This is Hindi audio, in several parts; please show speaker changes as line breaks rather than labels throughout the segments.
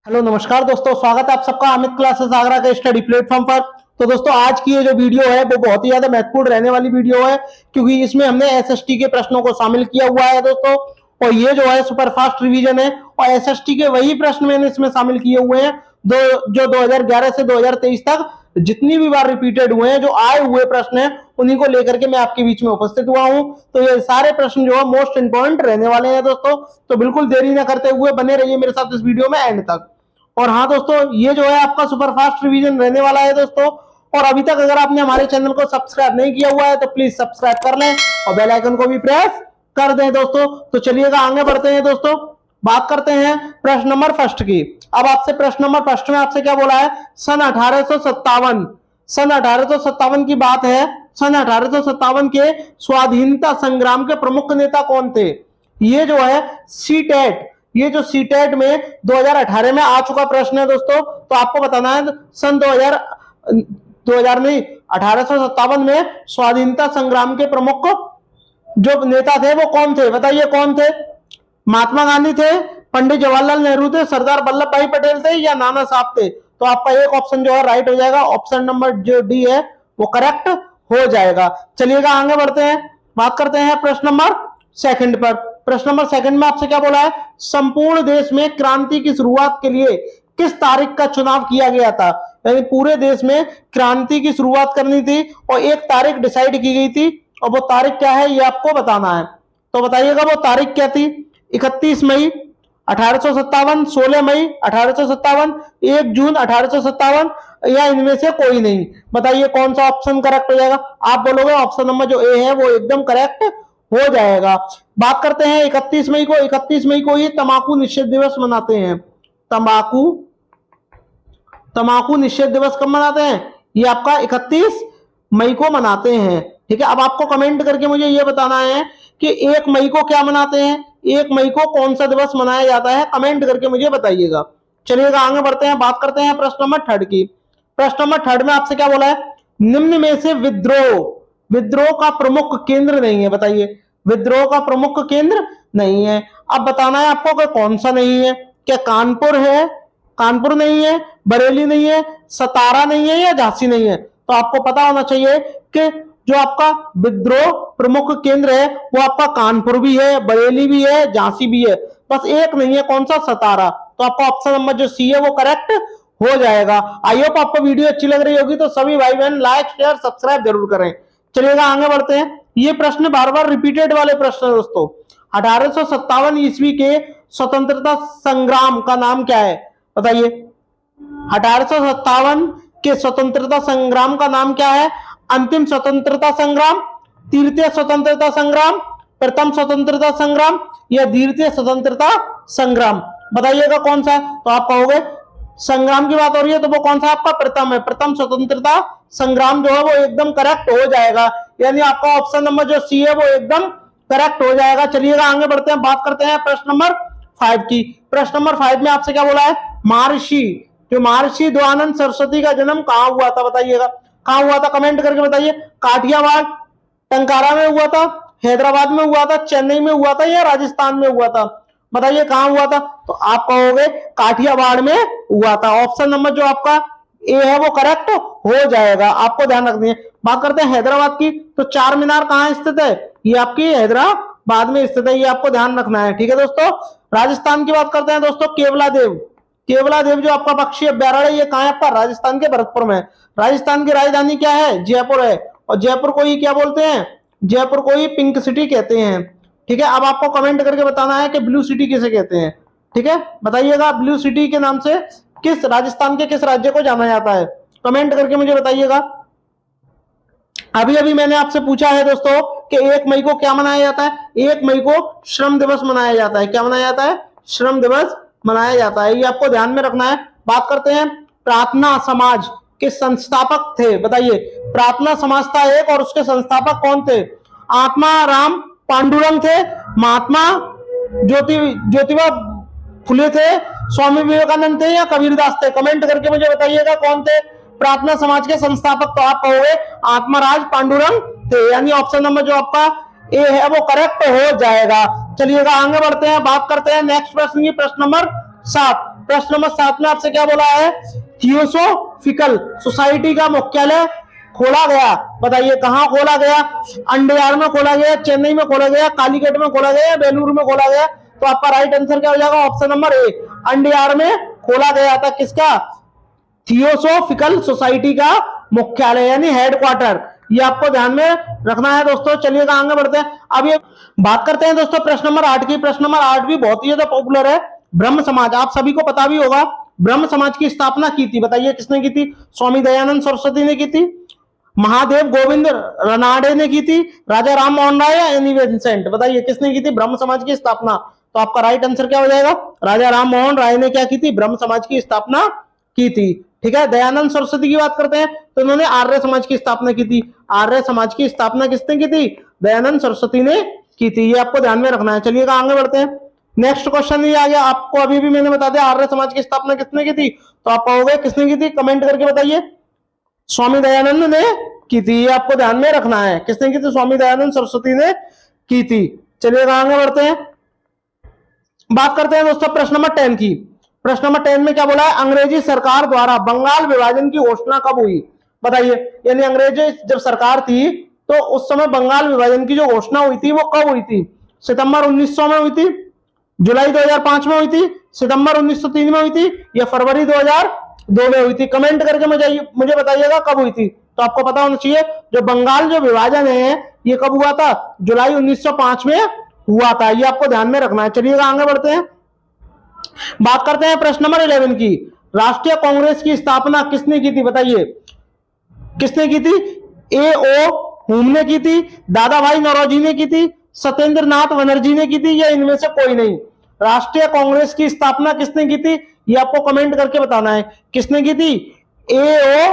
हेलो नमस्कार दोस्तों, स्वागत है आप सबका अमित क्लासेस आगरा के स्टडी प्लेटफॉर्म पर। तो दोस्तों आज की ये जो वीडियो है वो बहुत ही ज्यादा महत्वपूर्ण रहने वाली वीडियो है, क्योंकि इसमें हमने एसएसटी के प्रश्नों को शामिल किया हुआ है दोस्तों। और ये जो है सुपर फास्ट रिवीजन है और एसएसटी के वही प्रश्न मैंने इसमें शामिल किए हुए हैं जो 2011 से 2023 तक जितनी भी बार रिपीटेड हुए हैं, जो आए हुए प्रश्न हैं, उन्हीं को लेकर के मैं आपके बीच में उपस्थित हुआ हूं। तो ये सारे प्रश्न जो है मोस्ट इंपॉर्टेंट रहने वाले हैं दोस्तों। तो बिल्कुल देरी ना करते हुए बने रहिए मेरे साथ इस वीडियो में एंड तक। और हाँ दोस्तों, ये जो है आपका सुपर फास्ट रिवीजन रहने वाला है दोस्तों। और अभी तक अगर आपने हमारे चैनल को सब्सक्राइब नहीं किया हुआ है तो प्लीज सब्सक्राइब कर लें और बेल आइकन को भी प्रेस कर दें दोस्तों। तो चलिएगा आगे बढ़ते हैं दोस्तों, बात करते हैं प्रश्न नंबर फर्स्ट की। अब आपसे प्रश्न नंबर फर्स्ट में आपसे क्या बोला है, सन 1857 की बात है। सन 1857 के स्वाधीनता संग्राम के प्रमुख नेता कौन थे? ये जो है सीटेट, ये जो सीटेट में 2018 में आ चुका प्रश्न है दोस्तों। तो आपको बताना है सन 2000 नहीं, 1857 में स्वाधीनता संग्राम के प्रमुख जो नेता थे वो कौन थे? बताइए कौन थे? महात्मा गांधी थे, पंडित जवाहरलाल नेहरू थे, सरदार वल्लभ भाई पटेल थे या नाना साहब थे? तो आपका एक ऑप्शन जो है राइट हो जाएगा, ऑप्शन नंबर जो डी है वो करेक्ट हो जाएगा। चलिएगा आगे बढ़ते हैं, बात करते हैं प्रश्न नंबर सेकंड पर। प्रश्न नंबर सेकंड में आपसे क्या बोला है, संपूर्ण देश में क्रांति की शुरुआत के लिए किस तारीख का चुनाव किया गया था? यानी पूरे देश में क्रांति की शुरुआत करनी थी और एक तारीख डिसाइड की गई थी, और वो तारीख क्या है ये आपको बताना है। तो बताइएगा वो तारीख क्या थी? 31 मई 1857, 16 मई 1857, 1 जून 1857 या इनमें से कोई नहीं? बताइए कौन सा ऑप्शन करेक्ट हो जाएगा? आप बोलोगे ऑप्शन नंबर जो ए है वो एकदम करेक्ट हो जाएगा। बात करते हैं 31 मई को। 31 मई को ही तंबाकू निषेध दिवस मनाते हैं। तंबाकू निषेध दिवस कब मनाते हैं? ये आपका 31 मई को मनाते हैं। ठीक है, अब आपको कमेंट करके मुझे ये बताना है कि 1 मई को क्या मनाते हैं, 1 मई को कौन सा दिवस मनाया जाता है, कमेंट करके मुझे बताइएगा। चलिएगा आगे बढ़ते हैं, बात करते हैं प्रश्न नंबर थर्ड की। प्रश्न नंबर थर्ड में आपसे क्या बोला है, निम्न में से विद्रोह का प्रमुख केंद्र नहीं है? बताइए विद्रोह का प्रमुख केंद्र नहीं है। अब बताना है आपको कि कौन सा नहीं है। क्या कानपुर है? कानपुर नहीं है, बरेली नहीं है, सतारा नहीं है या झांसी नहीं है? तो आपको पता होना चाहिए कि जो आपका विद्रोह प्रमुख केंद्र है वो आपका कानपुर भी है, बरेली भी है, झांसी भी है, बस एक नहीं है, कौन सा? सतारा। तो आपका ऑप्शन नंबर जो सी है वो करेक्ट हो जाएगा। आई होप आपको वीडियो अच्छी लग रही होगी, तो सभी भाई बहन लाइक शेयर सब्सक्राइब जरूर करें। चलिएगा आगे बढ़ते हैं, ये प्रश्न बार बार रिपीटेड वाले प्रश्न है दोस्तों। 1857 ईस्वी के स्वतंत्रता संग्राम का नाम क्या है? बताइए 1857 के स्वतंत्रता संग्राम का नाम क्या है? अंतिम स्वतंत्रता संग्राम, तृतीय स्वतंत्रता संग्राम, प्रथम स्वतंत्रता संग्राम या द्वितीय स्वतंत्रता संग्राम? बताइएगा कौन सा? तो आप कहोगे संग्राम की बात हो रही है तो वो कौन सा आपका? प्रथम है, प्रथम स्वतंत्रता संग्राम जो है वो एकदम करेक्ट हो जाएगा। यानी आपका ऑप्शन नंबर जो सी है वो एकदम करेक्ट हो जाएगा। चलिएगा आगे बढ़ते हैं, बात करते हैं प्रश्न नंबर 5 की। प्रश्न नंबर 5 में आपसे क्या बोला है, महर्षि दयानंद सरस्वती का जन्म कहां हुआ था? बताइएगा कहां हुआ था, कमेंट करके बताइए। काठियावाड़, टंकारा में हुआ था, हैदराबाद में हुआ था, चेन्नई में हुआ था या राजस्थान में हुआ था? बताइए कहां हुआ था? तो आप कहोगे काठियावाड़ में हुआ था। ऑप्शन नंबर जो आपका ए है वो करेक्ट हो जाएगा, आपको ध्यान रखनी है। बात करते हैं हैदराबाद की, तो चार मीनार कहां स्थित है? ये आपकी हैदराबाद में स्थित है, ये आपको ध्यान रखना है। ठीक है दोस्तों, राजस्थान की बात करते हैं दोस्तों। केवला देव जो आपका पक्षी अभ्यारण्य है ये कहां है आपका? राजस्थान के भरतपुर में। राजस्थान की राजधानी क्या है? जयपुर है, और जयपुर को ही क्या बोलते हैं? जयपुर को ही पिंक सिटी कहते हैं। ठीक है, अब आपको कमेंट करके बताना है कि ब्लू सिटी किसे कहते हैं। ठीक है, बताइएगा ब्लू सिटी के नाम से किस राजस्थान के किस राज्य को जाना जाता है? कमेंट करके मुझे बताइएगा। अभी अभी मैंने आपसे पूछा है दोस्तों कि 1 मई को क्या मनाया जाता है? 1 मई को श्रम दिवस मनाया जाता है। क्या मनाया जाता है? श्रम दिवस मनाया जाता है, ये आपको ध्यान में रखना है। बात करते हैं प्रार्थना समाज के संस्थापक थे। बताइए प्रार्थना समाज था एक, और उसके संस्थापक कौन थे? आत्मा राम पांडुरंग थे, महात्मा ज्योतिबा फुले थे, स्वामी विवेकानंद थे या कबीरदास थे? कमेंट करके मुझे बताइएगा कौन थे प्रार्थना समाज के संस्थापक। तो आप कहोगे आत्माराज पांडुरंग थे, यानी ऑप्शन नंबर जो आपका ए है वो करेक्ट हो जाएगा। चलिएगा आगे बढ़ते हैं, बात करते हैं नेक्स्ट प्रश्न की, प्रश्न नंबर 7। प्रश्न नंबर 7 में आपसे क्या बोला है, थियोसोफिकल सोसाइटी का मुख्यालय खोला गया, बताइए कहां खोला गया, अंडयार में खोला गया, चेन्नई में खोला गया, कालीकट में खोला गया, बेलूर में खोला गया। तो आपका राइट आंसर क्या हो जाएगा, ऑप्शन नंबर ए, अंडयार में खोला गया था। किसका, थियोसोफिकल सोसाइटी का मुख्यालय यानी हेडक्वार्टर, ये आपको ध्यान में रखना है दोस्तों। चलिएगा आगे बढ़ते हैं। अब ये बात करते हैं दोस्तों प्रश्न नंबर 8 की। प्रश्न नंबर 8 भी बहुत ही ज्यादा पॉपुलर है। ब्रह्म समाज, आप सभी को पता भी होगा, ब्रह्म समाज की स्थापना की थी, बताइए किसने की थी, स्वामी दयानंद सरस्वती ने की थी, महादेव गोविंद रनाडे ने की थी, राजा राम मोहन राय या एनी बेसेंट, बताइए किसने की थी ब्रह्म समाज की स्थापना। तो आपका राइट आंसर क्या हो जाएगा, राजा राम मोहन राय ने क्या की थी, ब्रह्म समाज की स्थापना की थी। ठीक है, दयानंद सरस्वती की बात करते हैं तो इन्होंने आर्य समाज की स्थापना की थी। आर्य समाज की स्थापना किसने की थी, दयानंद सरस्वती ने की थी, ये आपको ध्यान में रखना है। चलिएगा आगे बढ़ते हैं। नेक्स्ट क्वेश्चन ये आ गया, आपको अभी भी मैंने बता दिया आर्य समाज की स्थापना किसने की थी, तो आप कहोगे किसने की थी, कमेंट करके बताइए। स्वामी दयानंद ने की थी, ये आपको ध्यान में रखना है, किसने की थी, स्वामी दयानंद सरस्वती ने की थी। चलिएगा आगे बढ़ते हैं। बात करते हैं दोस्तों प्रश्न नंबर 10 की। प्रश्न नंबर 10 में क्या बोला है, अंग्रेजी सरकार द्वारा बंगाल विभाजन की घोषणा कब हुई, बताइए। यानी अंग्रेजी जब सरकार थी तो उस समय बंगाल विभाजन की जो घोषणा हुई थी वो कब हुई थी, सितंबर 1900 में हुई थी, जुलाई 2005 में हुई थी, सितंबर 1903 में हुई थी, या फरवरी 2002 में हुई थी। कमेंट करके मुझे बताइएगा कब हुई थी। तो आपको पता होना चाहिए जो बंगाल जो विभाजन है ये कब हुआ था, जुलाई 1905 में हुआ था, ये आपको ध्यान में रखना है। चलिएगा आगे बढ़ते हैं। बात करते हैं प्रश्न नंबर 11 की। राष्ट्रीय कांग्रेस की स्थापना किसने की थी, बताइए किसने की थी, ए ओ हुम ने की थी, दादा भाई नौरोजी ने की थी, सत्येंद्र नाथ बनर्जी ने की थी, या इनमें से कोई नहीं। राष्ट्रीय कांग्रेस की स्थापना किसने की थी, ये आपको कमेंट करके बताना है, किसने की थी, ए ओ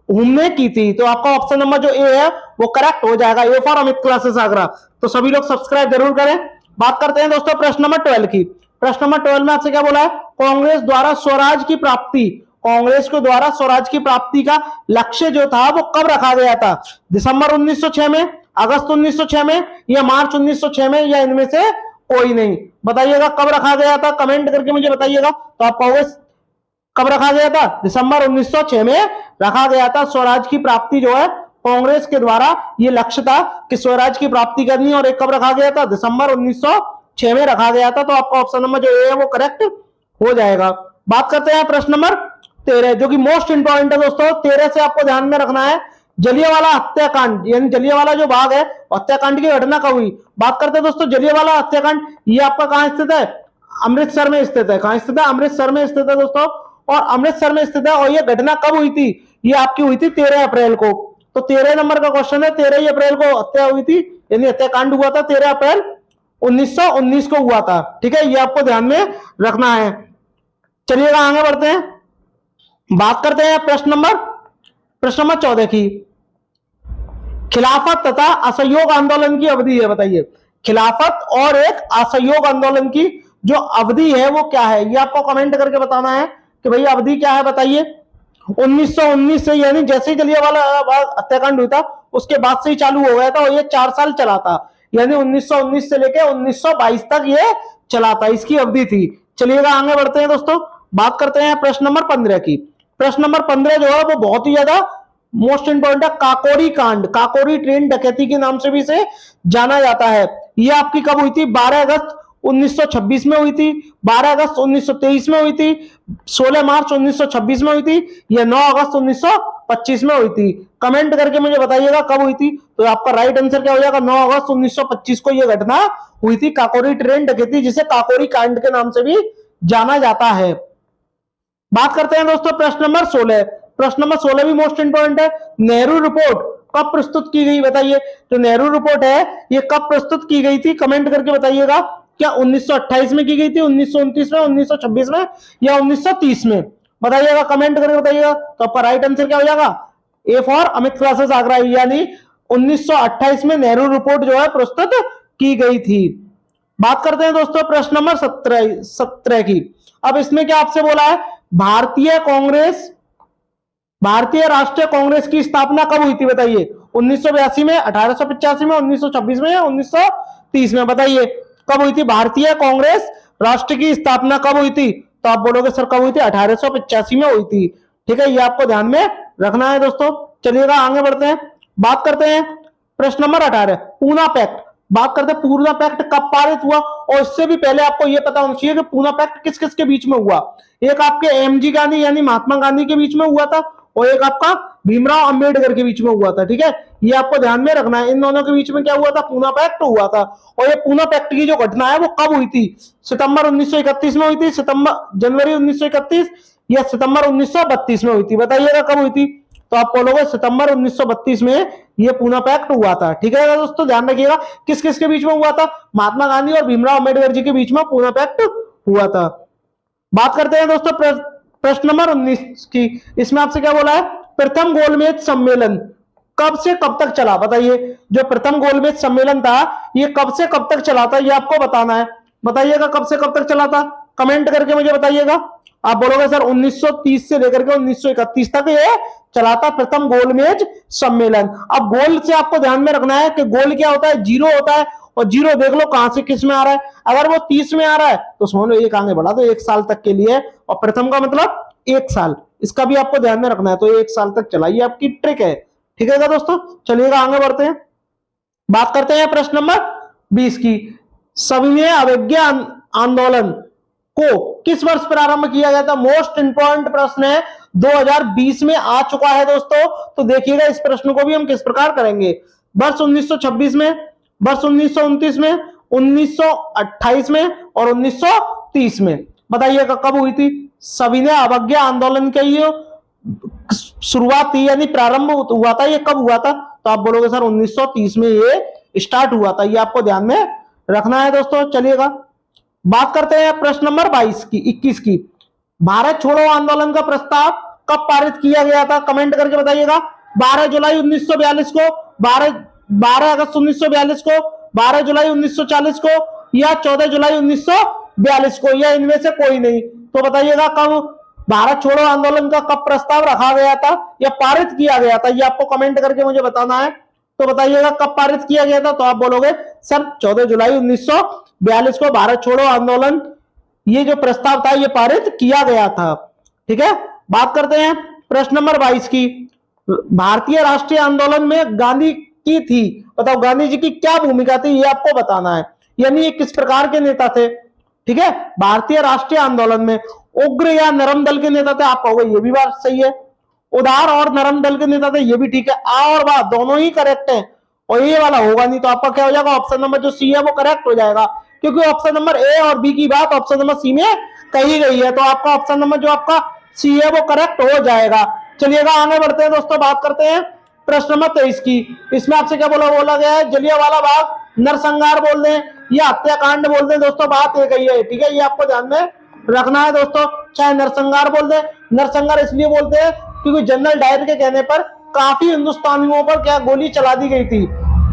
हुम ने की थी। तो आपका ऑप्शन नंबर जो ए है वो करेक्ट हो जाएगा, A for Amit classes Agra. तो सभी लोग सब्सक्राइब जरूर करें। बात करते हैं दोस्तों प्रश्न नंबर 12 की। प्रश्न नंबर 12 में आपसे क्या बोला है, कांग्रेस द्वारा स्वराज की प्राप्ति, कांग्रेस के द्वारा स्वराज की प्राप्ति का लक्ष्य जो था वो कब रखा गया था, दिसंबर 1906 में, अगस्त 1906 में, या मार्च 1906 में, या इनमें से कोई नहीं। बताइएगा कब रखा गया था, कमेंट करके मुझे बताइएगा। तो आप कहोगे कब रखा गया था, दिसंबर 1906 में रखा गया था। स्वराज की प्राप्ति जो है कांग्रेस के द्वारा ये लक्ष्य था कि स्वराज की प्राप्ति करनी, और एक कब रखा गया था, दिसंबर 1906 में रखा गया था। तो आपका ऑप्शन नंबर जो ए है वो करेक्ट हो जाएगा। बात करते हैं प्रश्न नंबर 13 जो कि मोस्ट इंपॉर्टेंट है दोस्तों। 13 से आपको ध्यान में रखना है, जलियांवाला हत्याकांड, यानी जलियांवाला जो बाग है हत्याकांड की घटना कब हुई। बात करते हैं दोस्तों जलियांवाला हत्याकांड, ये आपका कहां स्थित है, अमृतसर में स्थित है। कहां स्थित है, अमृतसर में स्थित है दोस्तों, और अमृतसर में स्थित है। और ये घटना कब हुई थी, ये आपकी हुई थी 13 अप्रैल को। तो 13 नंबर का क्वेश्चन है, 13 अप्रैल को हत्या हुई थी, यानी हत्याकांड हुआ था 13 अप्रैल 1919 को हुआ था। ठीक है, ये आपको ध्यान में रखना है। चलिएगा आगे बढ़ते हैं। बात करते हैं प्रश्न नंबर 14 की। खिलाफत तथा असहयोग आंदोलन की अवधि है, बताइए खिलाफत और एक असहयोग आंदोलन की जो अवधि है वो क्या है, ये आपको कमेंट करके बताना है कि भाई अवधि क्या है, बताइए। 1919 से, यानी जैसे ही जलियांवाला हत्याकांड हुआ था उसके बाद से ही चालू हो गया था, और ये 4 साल चला था, यानी 1919 से लेकर 1922 तक ये चला था, इसकी अवधि थी। चलिएगा आगे बढ़ते हैं दोस्तों। बात करते हैं प्रश्न नंबर 15 की। प्रश्न नंबर 15 जो है वो बहुत ही ज्यादा मोस्ट इंपोर्टेंट है, काकोरी कांड, काकोरी ट्रेन डकैती के नाम से भी इसे जाना जाता है। ये आपकी कब हुई थी, 12 अगस्त 1926 में हुई थी, 12 अगस्त 1923 में हुई थी, 16 मार्च 1926 में हुई थी, या 9 अगस्त 1925 में हुई थी। कमेंट करके मुझे बताइएगा कब हुई थी। तो आपका राइट आंसर क्या हो जाएगा, 9 अगस्त 1925 को यह घटना हुई थी, काकोरी ट्रेन डकैती, जिसे काकोरी कांड के नाम से भी जाना जाता है। बात करते हैं दोस्तों प्रश्न नंबर 16। प्रश्न नंबर 16 भी मोस्ट इंपोर्टेंट है। नेहरू रिपोर्ट कब प्रस्तुत की गई, बताइए। तो नेहरू रिपोर्ट है ये कब प्रस्तुत की गई थी, कमेंट करके बताइएगा। क्या 1928 में की गई थी, 1929 में, 1926 में, या 1930 में, बताइएगा कमेंट करके बताइएगा। तो आपका राइट आंसर क्या हो जाएगा, A for Amit classes Agra, यानी 1928 में नेहरू रिपोर्ट जो है प्रस्तुत की गई थी। बात करते हैं दोस्तों प्रश्न नंबर 17 की। अब इसमें क्या आपसे बोला है, भारतीय राष्ट्रीय कांग्रेस की स्थापना कब हुई थी, बताइए। 1982 में, 1885 में, 1926 में, या 1930 में, बताइए कब हुई थी भारतीय कांग्रेस राष्ट्र की स्थापना कब हुई थी। तो आप बोलोगे सर कब हुई थी, 1885 में हुई थी। ठीक है, ये आपको ध्यान में रखना है दोस्तों। चलिएगा आगे बढ़ते हैं, बात करते हैं प्रश्न नंबर 18, पूना पैक्ट। बात करते हैं पूना पैक्ट कब पारित हुआ, और इससे भी पहले आपको यह पता होना चाहिए कि पूना पैक्ट किस किस के बीच में हुआ। एक आपके एमजी गांधी यानी महात्मा गांधी के बीच में हुआ था, और एक आपका भीमराव अंबेडकर के बीच में हुआ था। ठीक है, ये आपको ध्यान में रखना है, इन दोनों के बीच में क्या हुआ था, पूना पैक्ट हुआ था। और ये पूना पैक्ट की जो घटना है वो कब हुई थी, सितंबर 1931 में हुई थी, जनवरी 1931 या सितंबर 1932 में हुई थी, बताइएगा कब हुई थी। तो आप बोलोगे सितंबर 1932 में ये पूना पैक्ट हुआ था। ठीक है दोस्तों, ध्यान रखिएगा किस किस के बीच में हुआ था, महात्मा गांधी और भीमराव अंबेडकर जी के बीच में पूना पैक्ट हुआ था। बात करते हैं दोस्तों प्रश्न नंबर 19 की। इसमें आपसे क्या बोला है, प्रथम गोलमेज सम्मेलन कब से कब तक चला, बताइए। जो प्रथम गोलमेज सम्मेलन था ये कब से कब तक चला था, ये आपको बताना है। बताइएगा कब से कब तक चला था, कमेंट करके मुझे बताइएगा। आप बोलोगे सर 1930 से लेकर के 1931 तक ये चला था प्रथम गोलमेज सम्मेलन। अब गोल से आपको ध्यान में रखना है कि गोल क्या होता है, जीरो होता है, और जीरो देख लो कहां से किस में आ रहा है। अगर वो 30 में आ रहा है तो समझ लो एक आगे बढ़ा दो, 1 साल तक के लिए, और प्रथम का मतलब 1 साल, इसका भी आपको ध्यान में रखना है। तो 1 साल तक चला, ये आपकी ट्रिक है। ठीक है दोस्तों, चलिएगा आगे बढ़ते हैं, बात करते हैं प्रश्न नंबर 20 की। सविनय अवज्ञा आंदोलन को किस वर्ष प्रारंभ किया गया था, मोस्ट इंपॉर्टेंट प्रश्न है, 2020 में आ चुका है दोस्तों। तो देखिएगा इस प्रश्न को भी हम किस प्रकार करेंगे, वर्ष 1926 में, वर्ष 1929 में, 1928 में और 1930 में। बताइएगा कब हुई थी सविनय अवज्ञा आंदोलन के, ये शुरुआत थी यानी प्रारंभ हुआ था, ये कब हुआ था। तो आप बोलोगे सर 1930 में ये स्टार्ट हुआ था, ये आपको ध्यान में रखना है दोस्तों। चलिएगा बात करते हैं प्रश्न नंबर 21 की। भारत छोड़ो आंदोलन का प्रस्ताव कब पारित किया गया था, कमेंट करके बताइएगा। 12 जुलाई 1942 को, 12 अगस्त 1942 को, 12 जुलाई 1940 को, या 14 जुलाई 1942 को, या इनमें से कोई नहीं। तो बताइएगा कब भारत छोड़ो आंदोलन का कब प्रस्ताव रखा गया था या पारित किया गया था, ये आपको कमेंट करके मुझे बताना है। तो बताइएगा कब पारित किया गया था। तो आप बोलोगे सर 14 जुलाई 1942 को भारत छोड़ो आंदोलन, ये जो प्रस्ताव था ये पारित किया गया था। ठीक है, बात करते हैं प्रश्न नंबर 22 की। भारतीय राष्ट्रीय आंदोलन में गांधी की थी, बताओ गांधी जी की क्या भूमिका थी, ये आपको बताना है, यानी ये किस प्रकार के नेता थे। ठीक है, भारतीय राष्ट्रीय आंदोलन में उग्र या नरम दल के नेता थे, आप कहोगे ये भी बात सही है। उदार और नरम दल के नेता थे, ये भी ठीक है। आ और बा दोनों ही करेक्ट है, और ये वाला होगा नहीं, तो आपका क्या हो जाएगा, ऑप्शन नंबर जो सी है वो करेक्ट हो जाएगा, क्योंकि ऑप्शन नंबर ए और बी की बात ऑप्शन नंबर सी में कही गई है। तो आपका ऑप्शन नंबर जो आपका सी है वो करेक्ट हो जाएगा। चलिएगा आगे बढ़ते हैं दोस्तों, बात करते हैं प्रश्न नंबर 23 की। इसमें आपसे क्या बोला गया है, जलियांवाला बाग नरसंहार बोल दें या हत्याकांड बोल दें, दोस्तों बात एक ही है। ठीक है, ये आपको ध्यान में रखना है दोस्तों। चाहे नरसंहार बोल दे, नरसंहार इसलिए बोलते हैं क्योंकि जनरल डायर के कहने पर काफी हिंदुस्तानियों पर क्या गोली चला दी गई थी।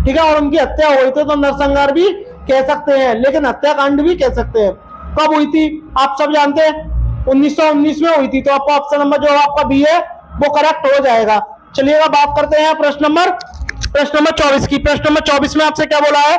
ठीक है, और उनकी हत्या हुई थी, तो नरसंहार भी कह सकते हैं, लेकिन हत्याकांड भी कह सकते हैं। कब हुई थी आप सब जानते हैं, 1919 में हुई थी। तो आपका ऑप्शन नंबर जो आपका बी है वो करेक्ट हो जाएगा। चलिएगा बात करते हैं प्रश्न नंबर 24 की। प्रश्न नंबर 24 में आपसे क्या बोला है,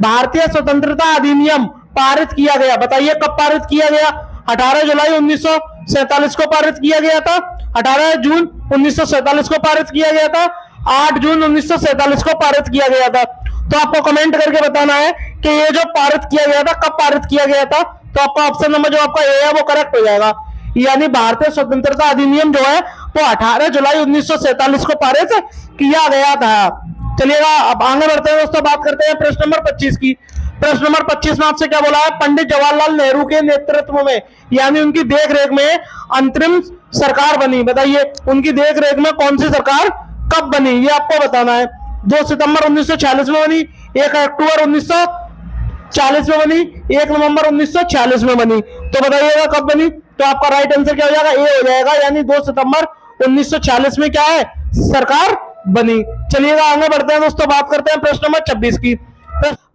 भारतीय स्वतंत्रता अधिनियम पारित किया गया, बताइए कब पारित किया गया। 18 जुलाई 1947 को पारित किया गया था, 18 जून 1947 को पारित किया गया था, 8 जून 1947 को पारित किया गया था। तो आपको कमेंट करके बताना है कि ये जो पारित किया गया था कब पारित किया गया था। तो आपका ऑप्शन नंबर जो आपका ए है वो करेक्ट हो जाएगा, यानी भारतीय स्वतंत्रता अधिनियम जो है वो 18 जुलाई 1947 को पारित किया गया था। चलिएगा अब आगे बढ़ते हैं दोस्तों, बात करते हैं प्रश्न नंबर 25 की। प्रश्न नंबर 25 में आपसे क्या बोला है, पंडित जवाहरलाल नेहरू के नेतृत्व में यानी उनकी देखरेख में अंतरिम सरकार बनी, बताइए उनकी देखरेख में कौन सी सरकार कब बनी, ये आपको बताना है। 2 सितंबर 1946 में बनी, 1 अक्टूबर 1940 में बनी, 1 नवंबर 1946 में बनी। तो बताइएगा कब बनी। तो आपका राइट आंसर क्या हो जाएगा, ए हो जाएगा, यानी 2 सितंबर 1946 में क्या है, सरकार बनी। चलिएगा आगे बढ़ते हैं दोस्तों, बात करते हैं प्रश्न नंबर 26 की।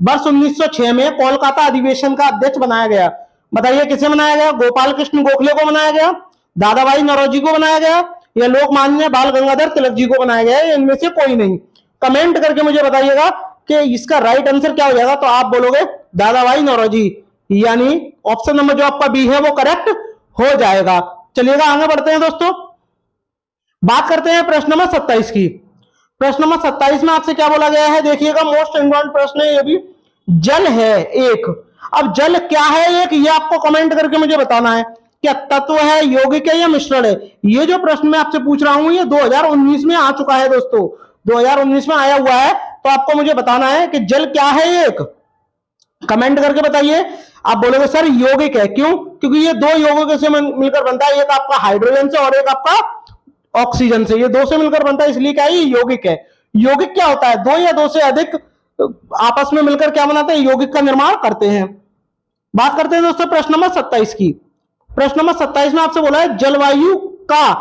वर्ष 1906 में कोलकाता अधिवेशन का अध्यक्ष बनाया गया, बताइए किसे बनाया गया, गोपाल कृष्ण गोखले को बनाया गया, दादा भाई नौरोजी को बनाया गया, या लोकमान्य बाल गंगाधर तिलक जी को बनाया गया, इनमें से कोई नहीं। कमेंट करके मुझे बताइएगा कि इसका राइट आंसर क्या हो जाएगा। तो आप बोलोगे दादा भाई नौरोजी, यानी ऑप्शन नंबर जो आपका बी है वो करेक्ट हो जाएगा। चलिएगा आगे बढ़ते हैं दोस्तों, बात करते हैं प्रश्न नंबर 27 की। प्रश्न नंबर 27 में आपसे क्या बोला गया है, देखिएगा मोस्ट इंपॉर्टेंट प्रश्न है ये भी। जल है एक, अब जल क्या है एक, ये आपको कमेंट करके मुझे बताना है। क्या तत्व है, यौगिक है या मिश्रण है? ये जो प्रश्न मैं आपसे पूछ रहा हूं ये 2019 में आ चुका है दोस्तों, 2019 में आया हुआ है। तो आपको मुझे बताना है कि जल क्या है एक, कमेंट करके बताइए। आप बोलोगे सर यौगिक है, क्यों? क्योंकि ये दो यौगिकों से मिलकर बनता है, एक आपका हाइड्रोजन से और एक आपका ऑक्सीजन से, ये दो से मिलकर बनता है, इसलिए क्या है यौगिक है। यौगिक क्या होता है, दो या दो से अधिक आपस में मिलकर क्या बनाते हैं, यौगिक का निर्माण करते हैं। बात करते हैं दोस्तों प्रश्न नंबर 27 की। प्रश्न नंबर 27 में आपसे बोला है जलवायु का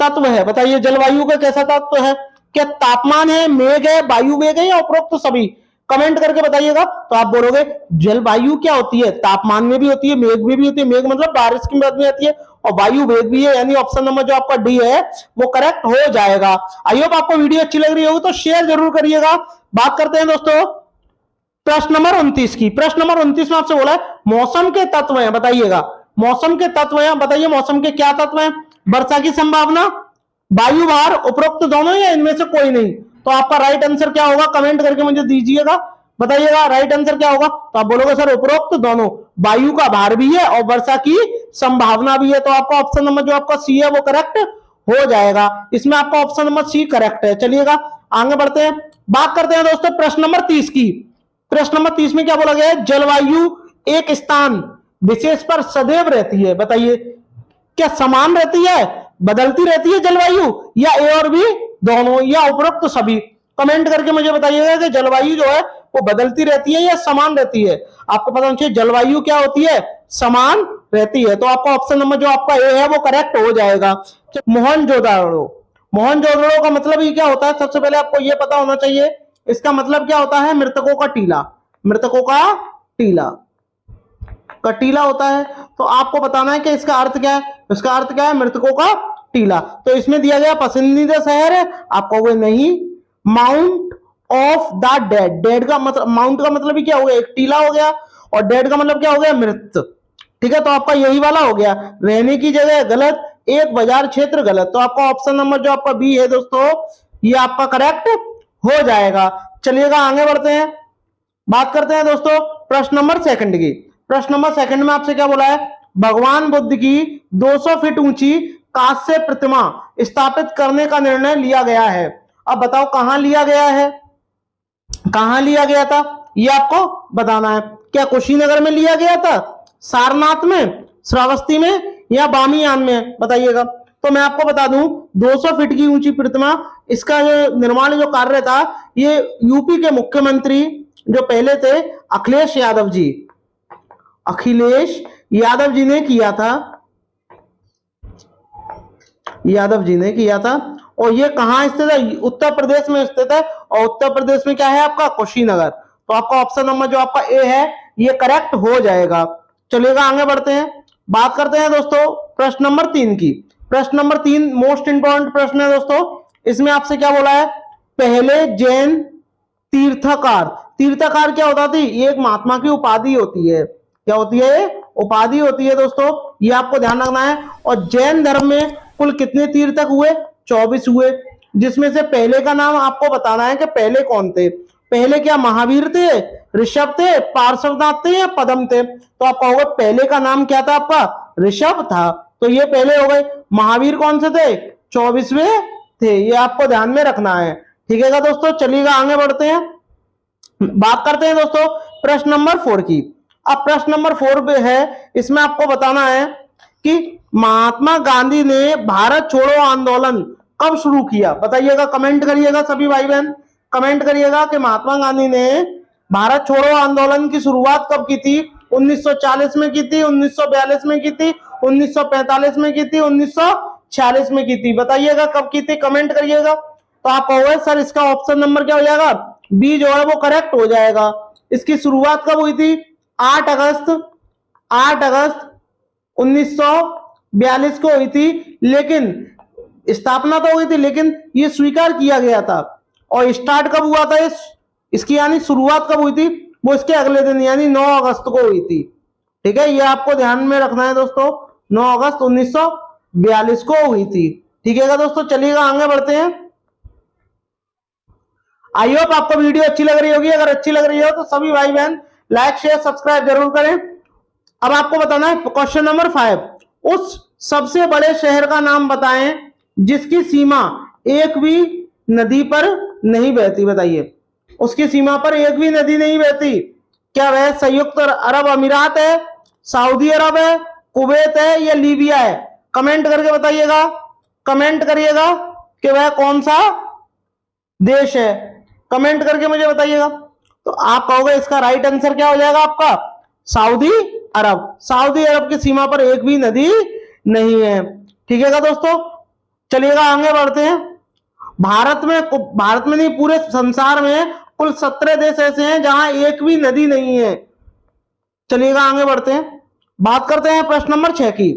तत्व है, बताइए जलवायु का कैसा तत्व है? क्या तापमान है, मेघ है, वायु वेग है या उपरोक्त तो सभी? कमेंट करके बताइएगा। तो आप बोलोगे जलवायु क्या होती है, तापमान में भी होती है, मेघ में भी होती है, मेघ मतलब बारिश की बात में आती है, और वायु वेग भी है, यानी ऑप्शन नंबर जो आपका डी है वो करेक्ट हो जाएगा। आई होप आपको वीडियो अच्छी लग रही होगी तो शेयर जरूर करिएगा। बात करते हैं दोस्तों प्रश्न नंबर 29 की। प्रश्न नंबर 29 में आपसे बोला है मौसम के तत्व हैं, बताइएगा मौसम के तत्व हैं, बताइए मौसम के क्या तत्व हैं? वर्षा की संभावना, वायु भार, उपरोक्त दोनों या इनमें से कोई नहीं? तो आपका राइट आंसर क्या होगा, कमेंट करके मुझे दीजिएगा, बताइएगा राइट आंसर क्या होगा। तो आप बोलोगे सर उपरोक्त दोनों, वायु का भार भी है और वर्षा की संभावना भी है। तो आपका ऑप्शन नंबर जो आपका सी है वो करेक्ट हो जाएगा, इसमें आपका ऑप्शन नंबर सी करेक्ट है। चलिएगा आगे बढ़ते हैं, बात करते हैं दोस्तों प्रश्न नंबर 30 की। प्रश्न नंबर 30 में क्या बोला गया है, जलवायु एक स्थान विशेष पर सदैव रहती है, बताइए क्या समान रहती है, बदलती रहती है जलवायु, या ए और बी दोनों, या उपरोक्त तो सभी? कमेंट करके मुझे बताइएगा कि जलवायु जो है वो बदलती रहती है या समान रहती है। आपको पता होना चाहिए जलवायु क्या होती है, समान रहती है। तो आपका ऑप्शन नंबर जो आपका ए है वो करेक्ट हो जाएगा। मोहनजोदाड़ो, मोहनजोदाड़ो का मतलब ही क्या होता है, सबसे पहले आपको यह पता होना चाहिए इसका मतलब क्या होता है, मृतकों का टीला, मृतकों का टीला, कटीला होता है। तो आपको बताना है कि इसका अर्थ क्या है, इसका अर्थ क्या है, मृतकों का टीला। तो इसमें दिया गया पसंदीदा शहर है, आप कहोगे नहीं, mount of the dead, dead का मतलब, माउंट का मतलब ही क्या हो गया, एक टीला हो गया, और डेड का मतलब क्या हो गया, मृत। ठीक है, तो आपका यही वाला हो गया, रहने की जगह गलत, एक बाजार क्षेत्र गलत। तो आपका ऑप्शन नंबर जो आपका बी है दोस्तों ये आपका करेक्ट हो जाएगा। चलिएगा आगे बढ़ते हैं, बात करते हैं दोस्तों प्रश्न नंबर सेकंड की। प्रश्न नंबर सेकंड में आपसे क्या बोला है, भगवान बुद्ध की 200 फीट ऊंची कांस्य प्रतिमा स्थापित करने का निर्णय लिया गया है। अब बताओ कहां लिया गया है, कहां लिया गया था, ये आपको बताना है। क्या कुशीनगर में लिया गया था, सारनाथ में, श्रावस्ती में, या बामियान में, बताइएगा। तो मैं आपको बता दूं 200 फीट की ऊंची प्रतिमा, इसका जो निर्माण जो कार्य था ये यूपी के मुख्यमंत्री जो पहले थे अखिलेश यादव जी, अखिलेश यादव जी ने किया था, यादव जी ने किया था। और ये कहां स्थित है, उत्तर प्रदेश में स्थित है, और उत्तर प्रदेश में क्या है आपका, कुशीनगर। तो आपका ऑप्शन नंबर जो आपका ए है ये करेक्ट हो जाएगा। चलिएगा आगे बढ़ते हैं, बात करते हैं दोस्तों प्रश्न नंबर 3 की। प्रश्न नंबर 3 मोस्ट इंपॉर्टेंट प्रश्न है दोस्तों, इसमें आपसे क्या बोला है, पहले जैन तीर्थकार, तीर्थकार क्या होता थी, ये एक महात्मा की उपाधि होती है, क्या होती है, उपाधि होती है दोस्तों, ये आपको ध्यान रखना है। और जैन धर्म में कुल कितने तीर्थक हुए, 24 हुए, जिसमें से पहले का नाम आपको बताना है कि पहले कौन थे। पहले क्या महावीर थे, ऋषभ थे, पार्श्वनाथ थे या पद्म थे? तो आप कहोगे पहले का नाम क्या था आपका, ऋषभ था, तो ये पहले हो गए। महावीर कौन से थे, 24वें थे, ये आपको ध्यान में रखना है। ठीक है दोस्तों, चलिएगा आगे बढ़ते हैं, बात करते हैं दोस्तों प्रश्न नंबर 4 की। अब प्रश्न नंबर 4 है, इसमें आपको बताना है कि महात्मा गांधी ने भारत छोड़ो आंदोलन कब शुरू किया, बताइएगा, कमेंट करिएगा सभी भाई बहन, कमेंट करिएगा कि महात्मा गांधी ने भारत छोड़ो आंदोलन की शुरुआत कब की थी, 1940 में की थी, 1942 में की थी, 1945 में की थी, 1946 में की थी, बताइएगा कब की थी, कमेंट करिएगा। तो आप कहोगे सर इसका ऑप्शन नंबर क्या हो जाएगा, बी जो है वो करेक्ट हो जाएगा। इसकी शुरुआत कब हुई थी, 8 अगस्त 1942 को हुई थी, लेकिन स्थापना तो हुई थी लेकिन ये स्वीकार किया गया था। और स्टार्ट कब हुआ था इसकी, यानी शुरुआत कब हुई थी, वो इसके अगले दिन यानी 9 अगस्त को हुई थी। ठीक है, ये आपको ध्यान में रखना है दोस्तों, 9 अगस्त 1942 को हुई थी। ठीक है दोस्तों, चलिएगा आगे बढ़ते हैं। आई होप आपको वीडियो अच्छी लग रही होगी। अगर अच्छी लग रही हो तो सभी भाई बहन लाइक शेयर सब्सक्राइब जरूर करें। अब आपको बताना है क्वेश्चन नंबर 5, उस सबसे बड़े शहर का नाम बताएं जिसकी सीमा एक भी नदी पर नहीं बहती। बताइए, उसकी सीमा पर एक भी नदी नहीं बहती। क्या वह संयुक्त अरब अमीरात है, सऊदी अरब है, कुवैत है या लीबिया है? कमेंट करके बताइएगा, कमेंट करिएगा कि वह कौन सा देश है, कमेंट करके मुझे बताइएगा। तो आप कहोगे इसका राइट आंसर क्या हो जाएगा आपका? सऊदी अरब। सऊदी अरब की सीमा पर एक भी नदी नहीं है। ठीक है दोस्तों, चलिएगा आगे बढ़ते हैं। भारत में नहीं, पूरे संसार में कुल 17 देश ऐसे हैं जहां एक भी नदी नहीं है। चलिएगा आगे बढ़ते हैं। बात करते हैं प्रश्न नंबर 6 की।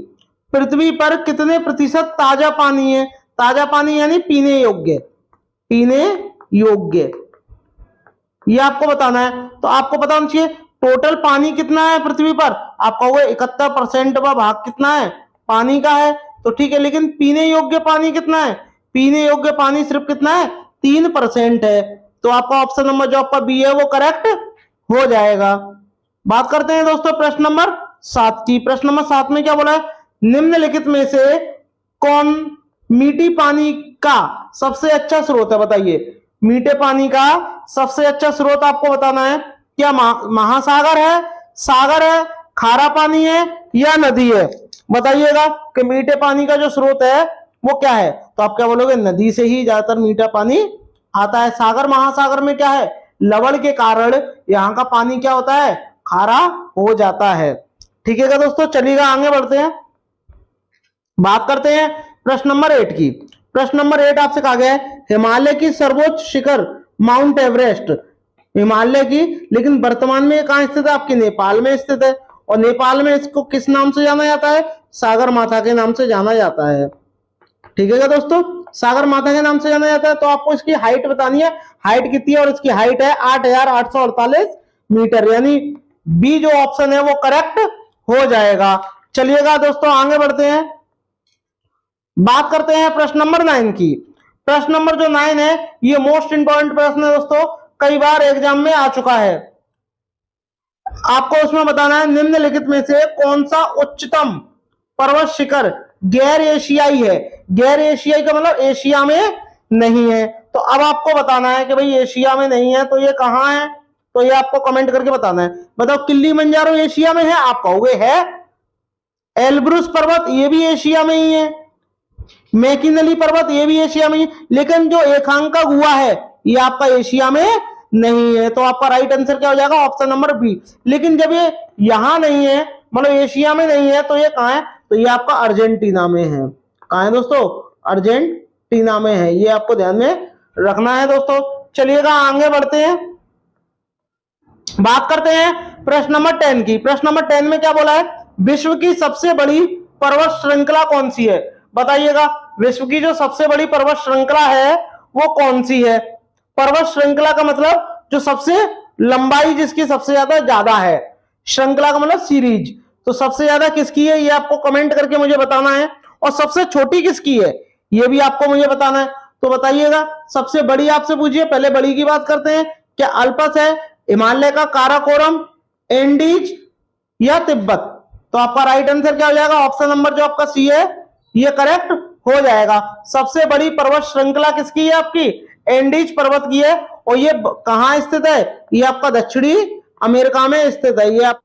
पृथ्वी पर कितने प्रतिशत ताजा पानी है? ताजा पानी यानी पीने योग्य, पीने योग्य, ये आपको बताना है। तो आपको पता होना चाहिए टोटल पानी कितना है पृथ्वी पर। आप कहोगे 71% का भाग कितना है? पानी का है। तो ठीक है, लेकिन पीने योग्य पानी कितना है? पीने योग्य पानी सिर्फ कितना है? 3% है। तो आपका ऑप्शन नंबर जो आपका बी है वो करेक्ट हो जाएगा। बात करते हैं दोस्तों प्रश्न नंबर 7 की। प्रश्न नंबर 7 में क्या बोला है? निम्नलिखित में से कौन मीठी पानी का सबसे अच्छा स्रोत है? बताइए, मीठे पानी का सबसे अच्छा स्रोत आपको बताना है। क्या महासागर है, सागर है, खारा पानी है या नदी है? बताइएगा कि मीठे पानी का जो स्रोत है वो क्या है। तो आप क्या बोलोगे? नदी से ही ज्यादातर मीठा पानी आता है। सागर महासागर में क्या है? लवण के कारण यहाँ का पानी क्या होता है? खारा हो जाता है। ठीक है दोस्तों, चलिएगा आगे बढ़ते हैं। बात करते हैं प्रश्न नंबर 8 की। प्रश्न नंबर 8 आपसे कहा गया है हिमालय की सर्वोच्च शिखर माउंट एवरेस्ट, हिमालय की, लेकिन वर्तमान में कहां स्थित है? आपके नेपाल में स्थित है। और नेपाल में इसको किस नाम से जाना जाता है? सागर माथा के नाम से जाना जाता है। ठीक है दोस्तों, सागर माथा के नाम से जाना जाता है। तो आपको इसकी हाइट बतानी है, हाइट कितनी है? और इसकी हाइट है 8,848 मीटर, यानी बी जो ऑप्शन है वो करेक्ट हो जाएगा। चलिएगा दोस्तों आगे बढ़ते हैं। बात करते हैं प्रश्न नंबर 9 की। प्रश्न नंबर जो 9 है ये मोस्ट इंपॉर्टेंट प्रश्न है दोस्तों, कई बार एग्जाम में आ चुका है। आपको उसमें बताना है निम्नलिखित में से कौन सा उच्चतम पर्वत शिखर गैर एशियाई है? गैर एशियाई का मतलब एशिया में नहीं है। तो अब आपको बताना है कि भाई एशिया में नहीं है तो ये कहां है? तो ये आपको कमेंट करके बताना है। बताओ, किलिमंजारो एशिया में है? आप कहोगे है। एल्ब्रुस पर्वत ये भी एशिया में ही है। मैकिनली पर्वत ये भी एशिया में ही, लेकिन जो एकांका गुहा है ये आपका एशिया में नहीं है। तो आपका राइट आंसर क्या हो जाएगा? Option number B. लेकिन जब ये यहां नहीं है, मतलब एशिया में नहीं है, तो ये कहां है? तो ये आपका अर्जेंटीना में है। कहां है दोस्तों? अर्जेंटीना में है। ये आपको ध्यान में रखना है दोस्तों। चलिएगा आगे बढ़ते हैं। बात करते हैं प्रश्न नंबर 10 की। प्रश्न नंबर 10 में क्या बोला है? विश्व की सबसे बड़ी पर्वत श्रृंखला कौन सी है? बताइएगा, विश्व की जो सबसे बड़ी पर्वत श्रृंखला है वो कौन सी है? पर्वत श्रृंखला का मतलब जो सबसे लंबाई जिसकी सबसे ज्यादा है, श्रृंखला का मतलब सीरीज। तो सबसे ज्यादा किसकी है ये आपको कमेंट करके मुझे बताना है। और सबसे छोटी किसकी है ये भी आपको मुझे बताना है। तो बताइएगा, सबसे बड़ी आपसे पूछिए, पहले बड़ी की बात करते हैं। क्या अल्पस है, हिमालय का काराकोरम, एंडीज या तिब्बत? तो आपका राइट आंसर क्या हो जाएगा? ऑप्शन नंबर जो आपका सी है ये करेक्ट हो जाएगा। सबसे बड़ी पर्वत श्रृंखला किसकी है? आपकी एंडीज पर्वत की है। और ये कहां स्थित है? ये आपका दक्षिणी अमेरिका में स्थित है। ये आप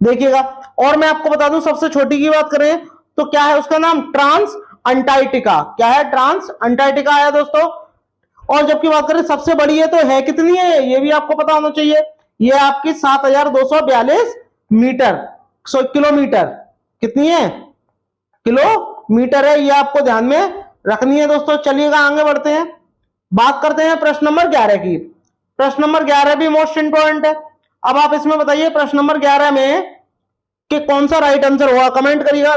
देखिएगा। और मैं आपको बता दूं, सबसे छोटी की बात करें तो क्या है उसका नाम? Trans Antarctica. क्या है? ट्रांस अंटार्कटिका है दोस्तों। और जबकि बात करें सबसे बड़ी है तो है कितनी है ये भी आपको पता होना चाहिए। ये आपकी 7,242 मीटर, किलोमीटर, कितनी है? किलोमीटर है। ये आपको ध्यान में रखनी है दोस्तों। चलिएगा आगे बढ़ते हैं। बात करते हैं प्रश्न नंबर 11 की। प्रश्न नंबर 11 भी मोस्ट इंपॉर्टेंट है। अब आप इसमें बताइए प्रश्न नंबर 11 में कि कौन सा राइट आंसर होगा, कमेंट करिएगा।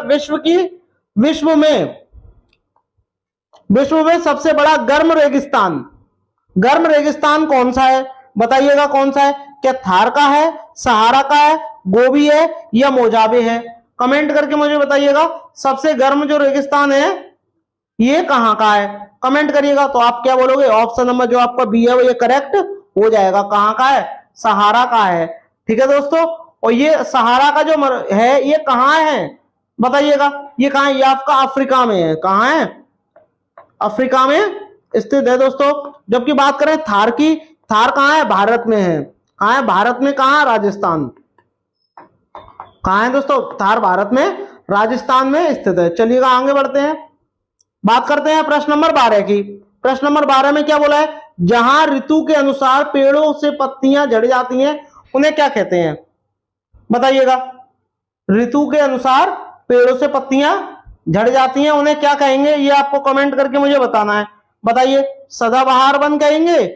विश्व में सबसे बड़ा गर्म रेगिस्तान कौन सा है? बताइएगा कौन सा है? क्या थार का है, सहारा का है, गोबी है या मोजाबे है? कमेंट करके मुझे बताइएगा सबसे गर्म जो रेगिस्तान है ये कहाँ का है, कमेंट करिएगा। तो आप क्या बोलोगे, ऑप्शन नंबर जो आपका बी है वो ये करेक्ट हो जाएगा। कहाँ का है, सहारा का है। ठीक है दोस्तों, और ये सहारा का जो है ये कहाँ है बताइएगा, ये कहाँ है, ये आपका अफ्रीका में है। कहाँ है, अफ्रीका में स्थित है दोस्तों। जबकि बात करें थार की, थार कहाँ है, भारत में है। कहाँ है, भारत में। कहाँ, राजस्थान। कहाँ है दोस्तों, थार भारत में राजस्थान में स्थित है। चलिएगा आगे बढ़ते हैं, बात करते हैं प्रश्न नंबर 12 की। प्रश्न नंबर 12 में क्या बोला है, जहां ऋतु के अनुसार पेड़ों से पत्तियां झड़ जाती हैं उन्हें क्या कहते हैं बताइएगा। ऋतु के अनुसार पेड़ों से पत्तियां झड़ जाती हैं उन्हें क्या कहेंगे, ये आपको कमेंट करके मुझे बताना है। बताइए, सदाबहार वन कहेंगे,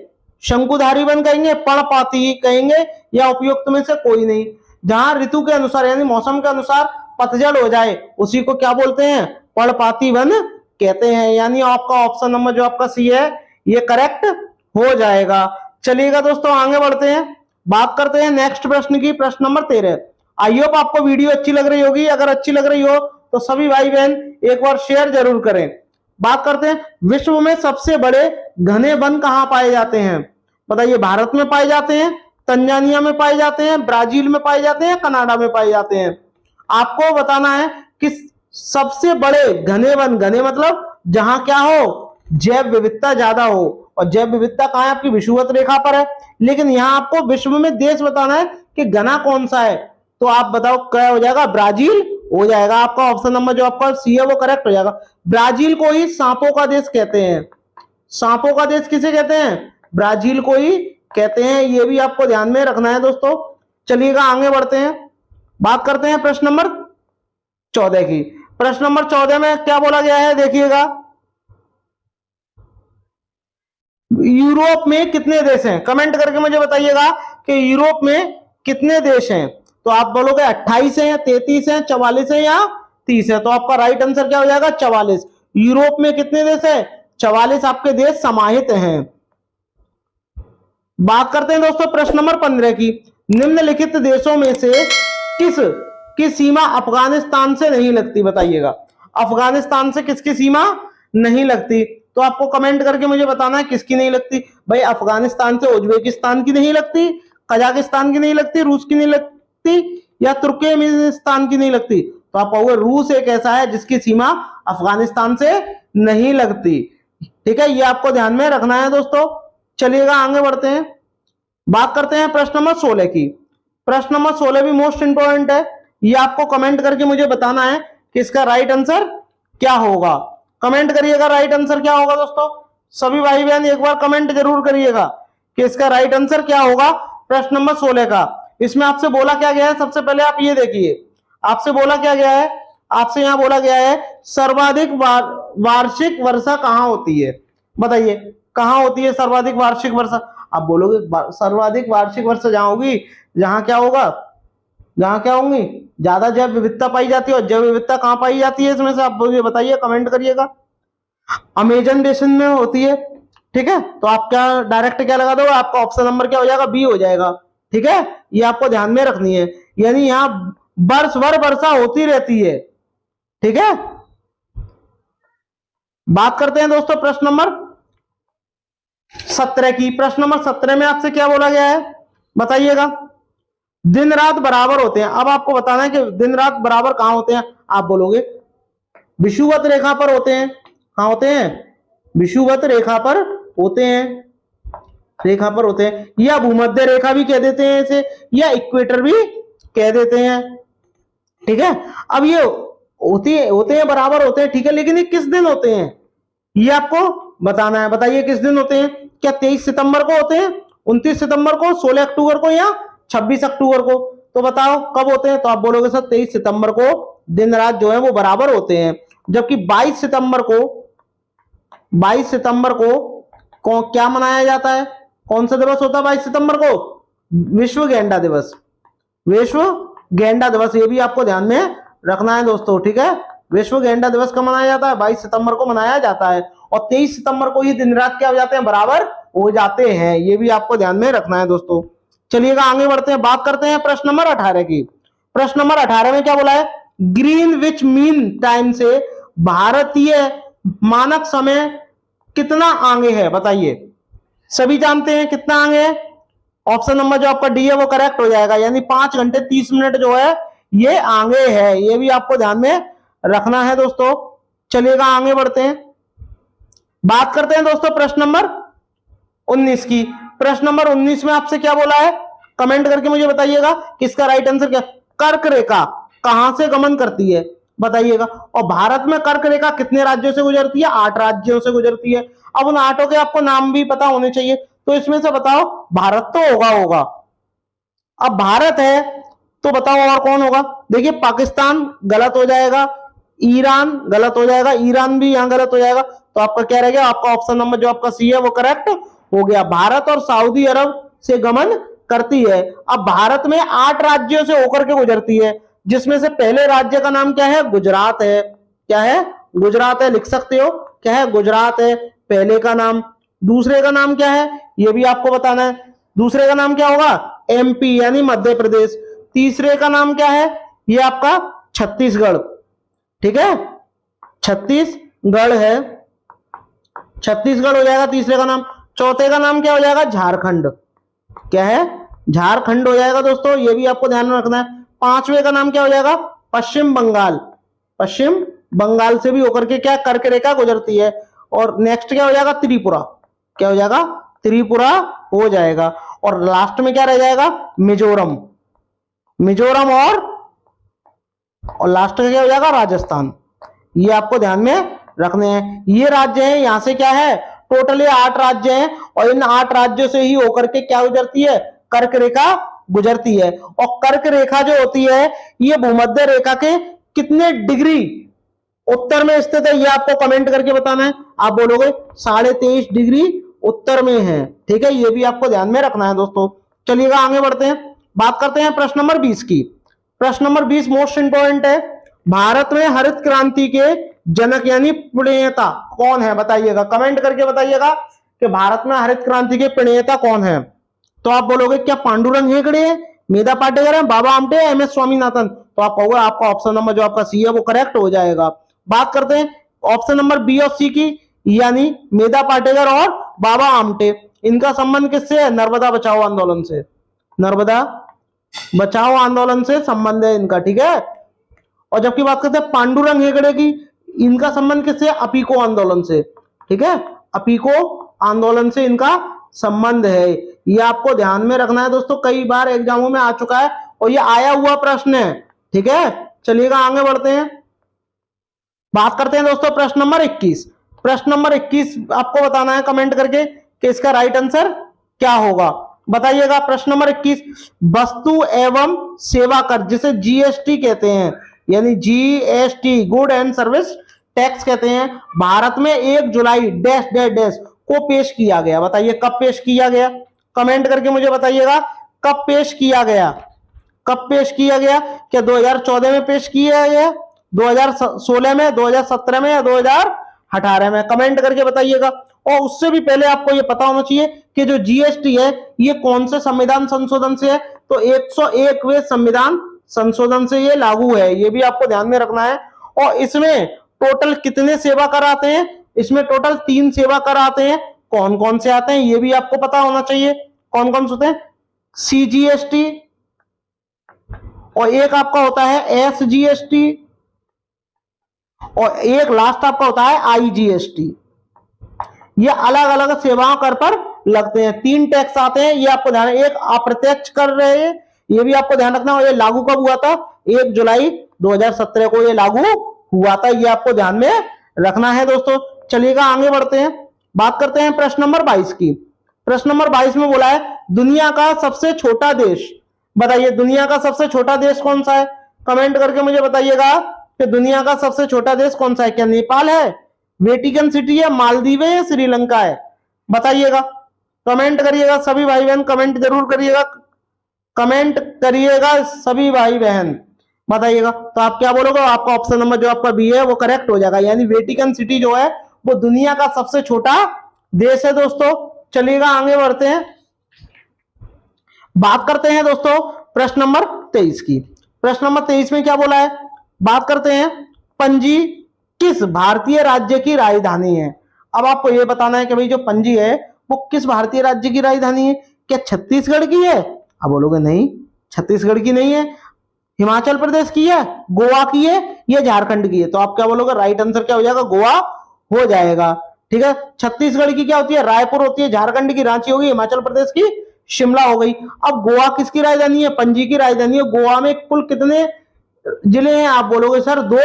शंकुधारी वन कहेंगे, पर्णपाती कहेंगे, या उपयुक्त में से कोई नहीं। जहां ऋतु के अनुसार यानी मौसम के अनुसार पतझड़ हो जाए उसी को क्या बोलते हैं, पर्णपाती वन कहते हैं। यानी आपका ऑप्शन नंबर जो आपका सी है ये करेक्ट हो जाएगा। चलिएगा दोस्तों आगे बढ़ते हैं, बात करते हैं नेक्स्ट प्रश्न की। प्रश्न नंबर 13। आई होप आपको वीडियो अच्छी लग रही होगी, अगर अच्छी लग रही हो तो सभी भाई बहन एक बार शेयर जरूर करें। बात करते हैं, विश्व में सबसे बड़े घने वन कहां पाए जाते हैं बताइए। भारत में पाए जाते हैं, तंजानिया में पाए जाते हैं, ब्राजील में पाए जाते हैं, कनाडा में पाए जाते हैं। आपको बताना है कि सबसे बड़े घने वन, घने मतलब जहां क्या हो, जैव विविधता ज्यादा हो, और जैव विविधता कहां है, आपकी विषुवत रेखा पर है। लेकिन यहां आपको विश्व में देश बताना है कि घना कौन सा है, तो आप बताओ क्या हो जाएगा, ब्राजील हो जाएगा। आपका ऑप्शन नंबर जो आपका सी है वो करेक्ट हो जाएगा। ब्राजील को ही सांपों का देश कहते हैं। सांपों का देश किसे कहते हैं, ब्राजील को ही कहते हैं। ये भी आपको ध्यान में रखना है दोस्तों। चलिएगा आगे बढ़ते हैं, बात करते हैं प्रश्न नंबर 14 की। प्रश्न नंबर 14 में क्या बोला गया है देखिएगा, यूरोप में कितने देश हैं, कमेंट करके मुझे बताइएगा कि यूरोप में कितने देश हैं। तो आप बोलोगे 28 है, 33 है, 44 है या 30 है। तो आपका राइट आंसर क्या हो जाएगा, 44। यूरोप में कितने देश है, 44 आपके देश समाहित हैं। बात करते हैं दोस्तों प्रश्न नंबर 15 की। निम्नलिखित देशों में से किस की सीमा अफगानिस्तान से नहीं लगती बताइएगा। अफगानिस्तान से किसकी सीमा नहीं लगती, तो आपको कमेंट करके मुझे बताना है किसकी नहीं लगती। भाई अफगानिस्तान से उज्बेकिस्तान की नहीं लगती, कजाकिस्तान की नहीं लगती, रूस की नहीं लगती, या तुर्कमेनिस्तान की नहीं लगती। तो आप कहोगे रूस एक ऐसा है जिसकी सीमा अफगानिस्तान से नहीं लगती। ठीक है, ये आपको ध्यान में रखना है दोस्तों। चलिएगा आगे बढ़ते हैं, बात करते हैं प्रश्न नंबर 16 की। प्रश्न नंबर 16 भी मोस्ट इंपोर्टेंट है, ये आपको कमेंट करके मुझे बताना है कि इसका राइट आंसर क्या होगा। कमेंट करिएगा राइट आंसर क्या होगा दोस्तों। सभी भाई बहन एक बार कमेंट जरूर करिएगा कि इसका राइट आंसर क्या होगा प्रश्न नंबर 16 का। इसमें आपसे बोला क्या गया है, सबसे पहले आप ये देखिए, आपसे बोला क्या गया है, आपसे यहां बोला गया है सर्वाधिक वार्षिक वर्षा कहां होती है बताइए। कहां होती है सर्वाधिक वार्षिक वर्षा। आप बोलोगे सर्वाधिक वार्षिक वर्षा जहां होगी, जहां क्या होगा, जहां क्या होंगी, ज्यादा जैव विविधता पाई जाती है। और जैव विविधता कहां पाई जाती है इसमें से आप मुझे बताइए, कमेंट करिएगा। अमेजन बेसिन में होती है। ठीक है, तो आप क्या डायरेक्ट क्या लगा दोगे, आपका ऑप्शन नंबर क्या हो जाएगा, बी हो जाएगा। ठीक है, ये आपको ध्यान में रखनी है, यानी यहां वर्ष भर वर्षा होती रहती है। ठीक है, बात करते हैं दोस्तों प्रश्न नंबर 17 की। प्रश्न नंबर 17 में आपसे क्या बोला गया है बताइएगा। दिन रात बराबर होते हैं। अब आपको बताना है कि दिन रात बराबर कहां होते हैं। आप बोलोगे विषुवत रेखा पर होते हैं। कहां होते हैं, विषुवत रेखा पर होते हैं, रेखा पर होते हैं, या भूमध्य रेखा भी कह देते हैं इसे, या इक्वेटर भी कह देते हैं। ठीक है, अब ये होते हैं बराबर होते हैं। ठीक है, लेकिन ये किस दिन होते हैं ये आपको बताना है। बताइए किस दिन होते हैं, क्या 23 सितंबर को होते हैं, 29 सितंबर को, 16 अक्टूबर को, या 26 अक्टूबर को। तो बताओ कब होते हैं। तो आप बोलोगे सर 23 सितंबर को दिन रात जो है वो बराबर होते हैं। जबकि 22 सितंबर को क्या मनाया जाता है, कौन सा दिवस होता है 22 सितंबर को, विश्व गेंडा दिवस। विश्व गेंडा दिवस, ये भी आपको ध्यान में रखना है दोस्तों। ठीक है, विश्व गेंडा दिवस कब मनाया जाता है, 22 सितंबर को मनाया जाता है। और 23 सितंबर को ही दिन रात क्या हो जाते हैं, बराबर हो जाते हैं। ये भी आपको ध्यान में रखना है दोस्तों। चलिएगा आगे बढ़ते हैं, बात करते हैं प्रश्न नंबर 18 की। प्रश्न नंबर 18 में क्या बोला है, ग्रीनविच मीन टाइम से भारतीय मानक समय कितना आगे है? बताइए, सभी जानते हैं कितना आगे है। ऑप्शन नंबर जो आपका डी है वो करेक्ट हो जाएगा, यानी 5 घंटे 30 मिनट जो है ये आगे है। ये भी आपको ध्यान में रखना है दोस्तों। चलिएगा आगे बढ़ते हैं, बात करते हैं दोस्तों प्रश्न नंबर 19 की। प्रश्न नंबर 19 में आपसे क्या बोला है, कमेंट करके मुझे बताइएगा कि इसका राइट आंसर क्या। कर्क रेखा कहां से गमन करती है? बताइएगा। और भारत में कर्क रेखा कितने राज्यों से गुजरती है? 8 राज्यों से गुजरती है। अब उन 8 के आपको नाम भी पता होने चाहिए, तो इसमें से बताओ, भारत तो होगा। अब भारत है तो बताओ और कौन होगा? देखिए, पाकिस्तान गलत हो जाएगा, ईरान गलत हो जाएगा, ईरान भी यहां गलत हो जाएगा, तो आपका क्या रह गया? आपका ऑप्शन नंबर जो आपका सी है वो करेक्ट हो गया। भारत और सऊदी अरब से गमन करती है। अब भारत में 8 राज्यों से होकर के गुजरती है, जिसमें से पहले राज्य का नाम क्या है? गुजरात है। क्या है? गुजरात है, लिख सकते हो। क्या है? गुजरात है पहले का नाम। दूसरे का नाम क्या है ये भी आपको बताना है। दूसरे का नाम क्या होगा? एमपी यानी मध्य प्रदेश। तीसरे का नाम क्या है? ये आपका छत्तीसगढ़। ठीक है, छत्तीसगढ़ है, छत्तीसगढ़ हो जाएगा तीसरे का नाम। चौथे का नाम क्या हो जाएगा? झारखंड। क्या है? झारखंड हो जाएगा दोस्तों, ये भी आपको ध्यान में रखना है। पांचवे का नाम क्या हो जाएगा? पश्चिम बंगाल। पश्चिम बंगाल से भी होकर के क्या कर्क रेखा गुजरती है। और नेक्स्ट क्या हो जाएगा? त्रिपुरा। क्या हो जाएगा? त्रिपुरा हो जाएगा। और लास्ट में क्या रह जाएगा? मिजोरम। मिजोरम और लास्ट का क्या हो जाएगा? राजस्थान। ये आपको ध्यान में रखने हैं। ये राज्य हैं, यहां से क्या है? टोटल ये 8 राज्य हैं, और इन 8 राज्यों से ही होकर के क्या गुजरती है? कर्क रेखा गुजरती है। और कर्क रेखा जो होती है ये भूमध्य रेखा के कितने डिग्री उत्तर में स्थित है? ये आपको कमेंट करके बताना है। आप बोलोगे 23.5 डिग्री उत्तर में है। ठीक है, ये भी आपको ध्यान में रखना है दोस्तों। चलिएगा आगे बढ़ते हैं, बात करते हैं प्रश्न नंबर 20 की। प्रश्न नंबर 20 मोस्ट इंपॉर्टेंट है। भारत में हरित क्रांति के जनक यानी प्रणेता कौन है? बताइएगा, कमेंट करके बताइएगा कि भारत में हरित क्रांति के प्रणेता कौन है। तो आप बोलोगे क्या पांडुरंग हेगड़े है, मेधा पाटेकर है, बाबा आमटे, एम एस स्वामीनाथन? तो आप कहोगे आपका ऑप्शन नंबर जो आपका सी है वो करेक्ट हो जाएगा। बात करते हैं ऑप्शन नंबर बी और सी की, यानी मेधा पाटेकर और बाबा आमटे। इनका संबंध किससे है? नर्मदा बचाओ आंदोलन से। नर्मदा बचाओ आंदोलन से संबंध है इनका। ठीक है, और जबकि बात करते हैं पांडुरंग हेगड़े की, इनका संबंध किससे? अपीको आंदोलन से। ठीक है, अपीको आंदोलन से इनका संबंध है। ये आपको ध्यान में रखना है दोस्तों, कई बार एग्जामों में आ चुका है और ये आया हुआ प्रश्न है। ठीक है, चलिएगा आगे बढ़ते हैं, बात करते हैं दोस्तों प्रश्न नंबर 21। प्रश्न नंबर 21 आपको बताना है कमेंट करके कि इसका राइट आंसर क्या होगा। बताइएगा प्रश्न नंबर 21, वस्तु एवं सेवा कर जिसे जीएसटी कहते हैं, यानी GST good and service tax कहते हैं, भारत में 1 जुलाई डैश डैश डैश को पेश किया गया। बताइए कब पेश किया गया? कमेंट करके मुझे बताइएगा कब पेश किया गया। कब पेश किया गया? क्या 2014 में पेश किया गया, 2016 में, 2017 में या 2018 में? कमेंट करके बताइएगा। और उससे भी पहले आपको ये पता होना चाहिए कि जो जीएसटी है ये कौन से संविधान संशोधन से है? तो 101वें संविधान संशोधन से ये लागू है। ये भी आपको ध्यान में रखना है। और इसमें टोटल कितने सेवा कर आते हैं? इसमें टोटल 3 सेवा कर आते हैं। कौन कौन से आते हैं ये भी आपको पता होना चाहिए। कौन कौन से होते हैं? सीजीएसटी, और एक आपका होता है एसजीएसटी, और एक लास्ट आपका होता है आईजीएसटी। ये अलग अलग सेवाओं कर पर लगते हैं। 3 टैक्स आते हैं, ये आपको ध्यान। एक अप्रत्यक्ष कर रहे हैं, ये भी आपको ध्यान रखना। और ये लागू कब हुआ था? 1 जुलाई 2017 को ये लागू हुआ था। ये आपको ध्यान में रखना है दोस्तों। चलिएगा आगे बढ़ते हैं, बात करते हैं प्रश्न नंबर 22 की। प्रश्न नंबर 22 में बोला है दुनिया का सबसे छोटा देश। बताइए दुनिया का सबसे छोटा देश कौन सा है? कमेंट करके मुझे बताइएगा कि दुनिया का सबसे छोटा देश कौन सा है। क्या नेपाल है, वेटिकन सिटी है, मालदीव है या श्रीलंका है? बताइएगा, कमेंट करिएगा सभी भाई बहन, कमेंट जरूर करिएगा, कमेंट करिएगा सभी भाई बहन, बताइएगा। तो आप क्या बोलोगे? आपका ऑप्शन नंबर जो आपका बी है वो करेक्ट हो जाएगा, यानी वेटिकन सिटी जो है वो दुनिया का सबसे छोटा देश है दोस्तों। चलिएगा आगे बढ़ते हैं, बात करते हैं दोस्तों प्रश्न नंबर 23 की। प्रश्न नंबर 23 में क्या बोला है? बात करते हैं पणजी किस भारतीय राज्य की राजधानी है। अब आपको यह बताना है कि भाई जो पणजी है वो किस भारतीय राज्य की राजधानी है। क्या छत्तीसगढ़ की है? अब बोलोगे नहीं, छत्तीसगढ़ की नहीं है। हिमाचल प्रदेश की है, गोवा की है, या झारखंड की है? तो आप क्या बोलोगे? राइट आंसर क्या हो जाएगा? गोवा हो जाएगा। ठीक है, छत्तीसगढ़ की क्या होती है? रायपुर होती है। झारखंड की रांची होगी। हिमाचल प्रदेश की शिमला हो गई। अब गोवा किसकी राजधानी है? पणजी की राजधानी है। गोवा में कुल कितने जिले हैं? आप बोलोगे सर 2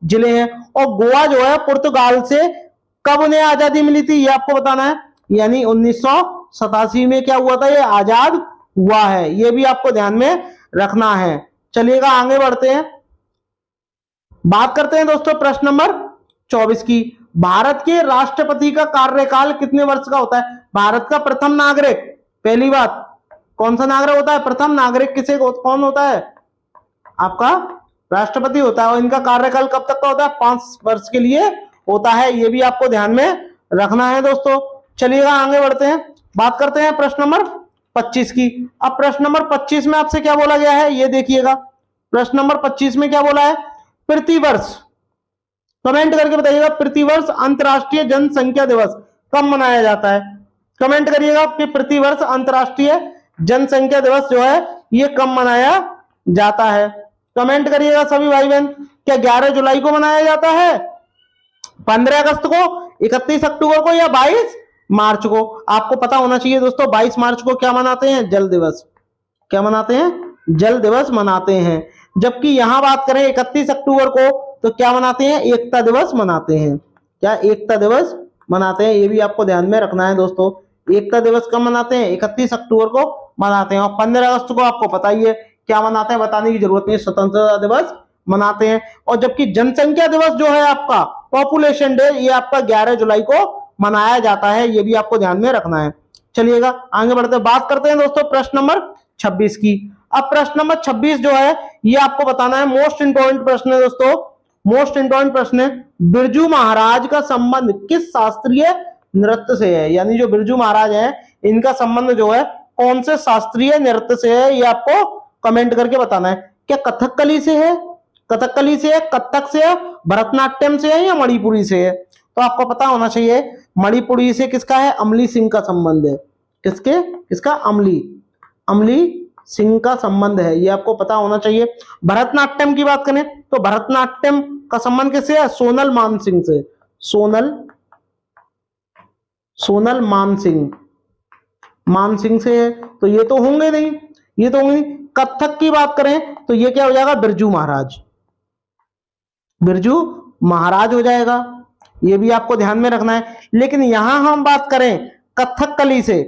जिले हैं। और गोवा जो है पुर्तगाल से कब उन्हें आजादी मिली थी, ये आपको बताना है। यानी 1987 में क्या हुआ था? ये आजाद हुआ है। ये भी आपको ध्यान में रखना है। चलिएगा आगे बढ़ते हैं, बात करते हैं दोस्तों प्रश्न नंबर 24 की। भारत के राष्ट्रपति का कार्यकाल कितने वर्ष का होता है? भारत का प्रथम नागरिक, पहली बात, कौन सा नागरिक होता है? प्रथम नागरिक किसे कौन होता है? आपका राष्ट्रपति होता है। और इनका कार्यकाल कब तक का होता है? 5 वर्ष के लिए होता है। ये भी आपको ध्यान में रखना है दोस्तों। चलिएगा आगे बढ़ते हैं, बात करते हैं प्रश्न नंबर 25 की। अब प्रश्न नंबर 25 में आपसे क्या बोला गया है, ये देखिएगा। प्रश्न नंबर 25 में क्या बोला है? प्रतिवर्ष, कमेंट करके बताइएगा, प्रतिवर्ष अंतर्राष्ट्रीय जनसंख्या दिवस कब मनाया जाता है? कमेंट करिएगा कि प्रतिवर्ष अंतर्राष्ट्रीय जनसंख्या दिवस जो है ये कब मनाया जाता है। कमेंट करिएगा सभी भाई बहन। क्या 11 जुलाई को मनाया जाता है, 15 अगस्त को, 31 अक्टूबर को, या 22 मार्च को? आपको पता होना चाहिए दोस्तों, 22 मार्च को क्या मनाते हैं? जल दिवस। क्या मनाते हैं? जल दिवस मनाते हैं। जबकि यहां बात करें 31 अक्टूबर को तो क्या मनाते हैं? एकता दिवस मनाते हैं। क्या एकता दिवस मनाते हैं? ये भी आपको ध्यान में रखना है दोस्तों। एकता दिवस कब मनाते हैं? 31 अक्टूबर को मनाते हैं। और 15 अगस्त को आपको पता ही है क्या मनाते हैं, बताने की जरूरत नहीं, स्वतंत्रता दिवस मनाते हैं। और जबकि जनसंख्या दिवस जो है आपका, पॉपुलेशन डे, ये आपका 11 जुलाई को मनाया जाता है। ये भी आपको ध्यान में रखना है। चलिएगा आगे बढ़ते हैं, बात करते हैं दोस्तों प्रश्न नंबर 26 की। अब प्रश्न नंबर 26 जो है ये आपको बताना है, मोस्ट इंपॉर्टेंट प्रश्न है दोस्तों, मोस्ट इंपॉर्टेंट प्रश्न है। बिरजू महाराज का संबंध किस शास्त्रीय नृत्य से है? यानी जो बिरजू महाराज हैं इनका संबंध जो है कौन से शास्त्रीय नृत्य से है, ये आपको कमेंट करके बताना है। क्या कथकली से है, कथकली से है, कथक से है, भरतनाट्यम से है, या मणिपुरी से है? तो आपको पता होना चाहिए मणिपुरी से किसका है? अमली सिंह का संबंध है। किसके? किसका? अमली सिंह का संबंध है, ये आपको पता होना चाहिए। भरतनाट्यम की बात करें तो भरतनाट्यम का संबंध किससे है? सोनल मानसिंह से। सोनल मानसिंह से है। तो ये तो होंगे नहीं, ये तो होंगे नहीं। कथक की बात करें तो ये क्या हो जाएगा? बिरजू महाराज हो जाएगा। ये भी आपको ध्यान में रखना है। लेकिन यहां हम बात करें कथकली से,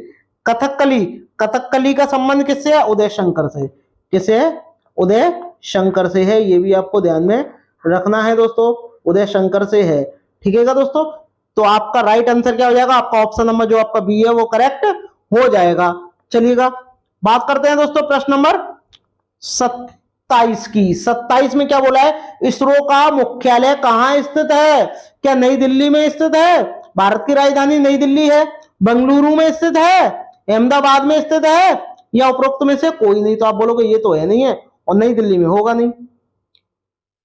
कथकली का संबंध किससे है? उदय शंकर से। किससे है? उदय शंकर से है। ये भी आपको ध्यान में रखना है दोस्तों, उदय शंकर से है। ठीक है दोस्तों, तो आपका राइट आंसर क्या हो जाएगा? आपका ऑप्शन नंबर जो आपका बी है वो करेक्ट हो जाएगा। चलिएगा बात करते हैं दोस्तों प्रश्न नंबर 27 की। 27 में क्या बोला है? इसरो का मुख्यालय कहां स्थित है? क्या नई दिल्ली में स्थित है? भारत की राजधानी नई दिल्ली है। बेंगलुरु में स्थित है, अहमदाबाद में स्थित है, या उपरोक्त में से कोई नहीं? तो आप बोलोगे ये तो है नहीं है, और नई दिल्ली में होगा नहीं।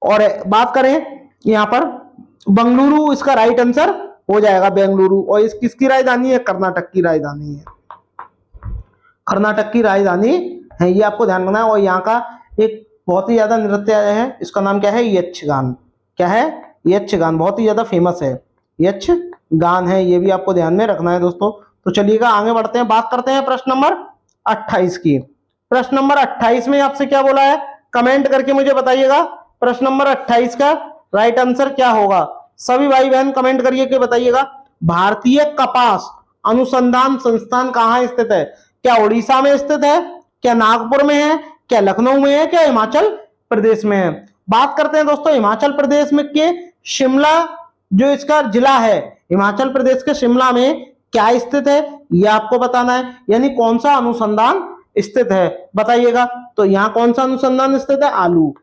और बात करें यहां पर बेंगलुरु, इसका राइट आंसर हो जाएगा बेंगलुरु। और इस किसकी राजधानी है? कर्नाटक की राजधानी है। कर्नाटक की राजधानी है, ये आपको ध्यान रखना है। और यहाँ का एक बहुत ही ज्यादा नृत्य है, इसका नाम क्या है? यक्षगान। क्या है? यक्षगान, बहुत ही ज्यादा फेमस है, यक्षगान है। ये भी आपको ध्यान में रखना है दोस्तों। तो चलिएगा आगे बढ़ते हैं, बात करते हैं प्रश्न नंबर 28 की। प्रश्न नंबर 28 में आपसे क्या बोला है? कमेंट करके मुझे बताइएगा प्रश्न नंबर 28 का राइट आंसर क्या होगा। सभी भाई बहन कमेंट करिए कि बताइएगा, भारतीय कपास अनुसंधान संस्थान कहां स्थित है? क्या उड़ीसा में स्थित है? क्या नागपुर में है? क्या लखनऊ में है? क्या हिमाचल प्रदेश में है? बात करते हैं दोस्तों हिमाचल प्रदेश में के शिमला जो इसका जिला है, हिमाचल प्रदेश के शिमला में क्या स्थित है, यह आपको बताना है। यानी कौन सा अनुसंधान स्थित है बताइएगा। तो यहाँ कौन सा अनुसंधान स्थित है? आलू।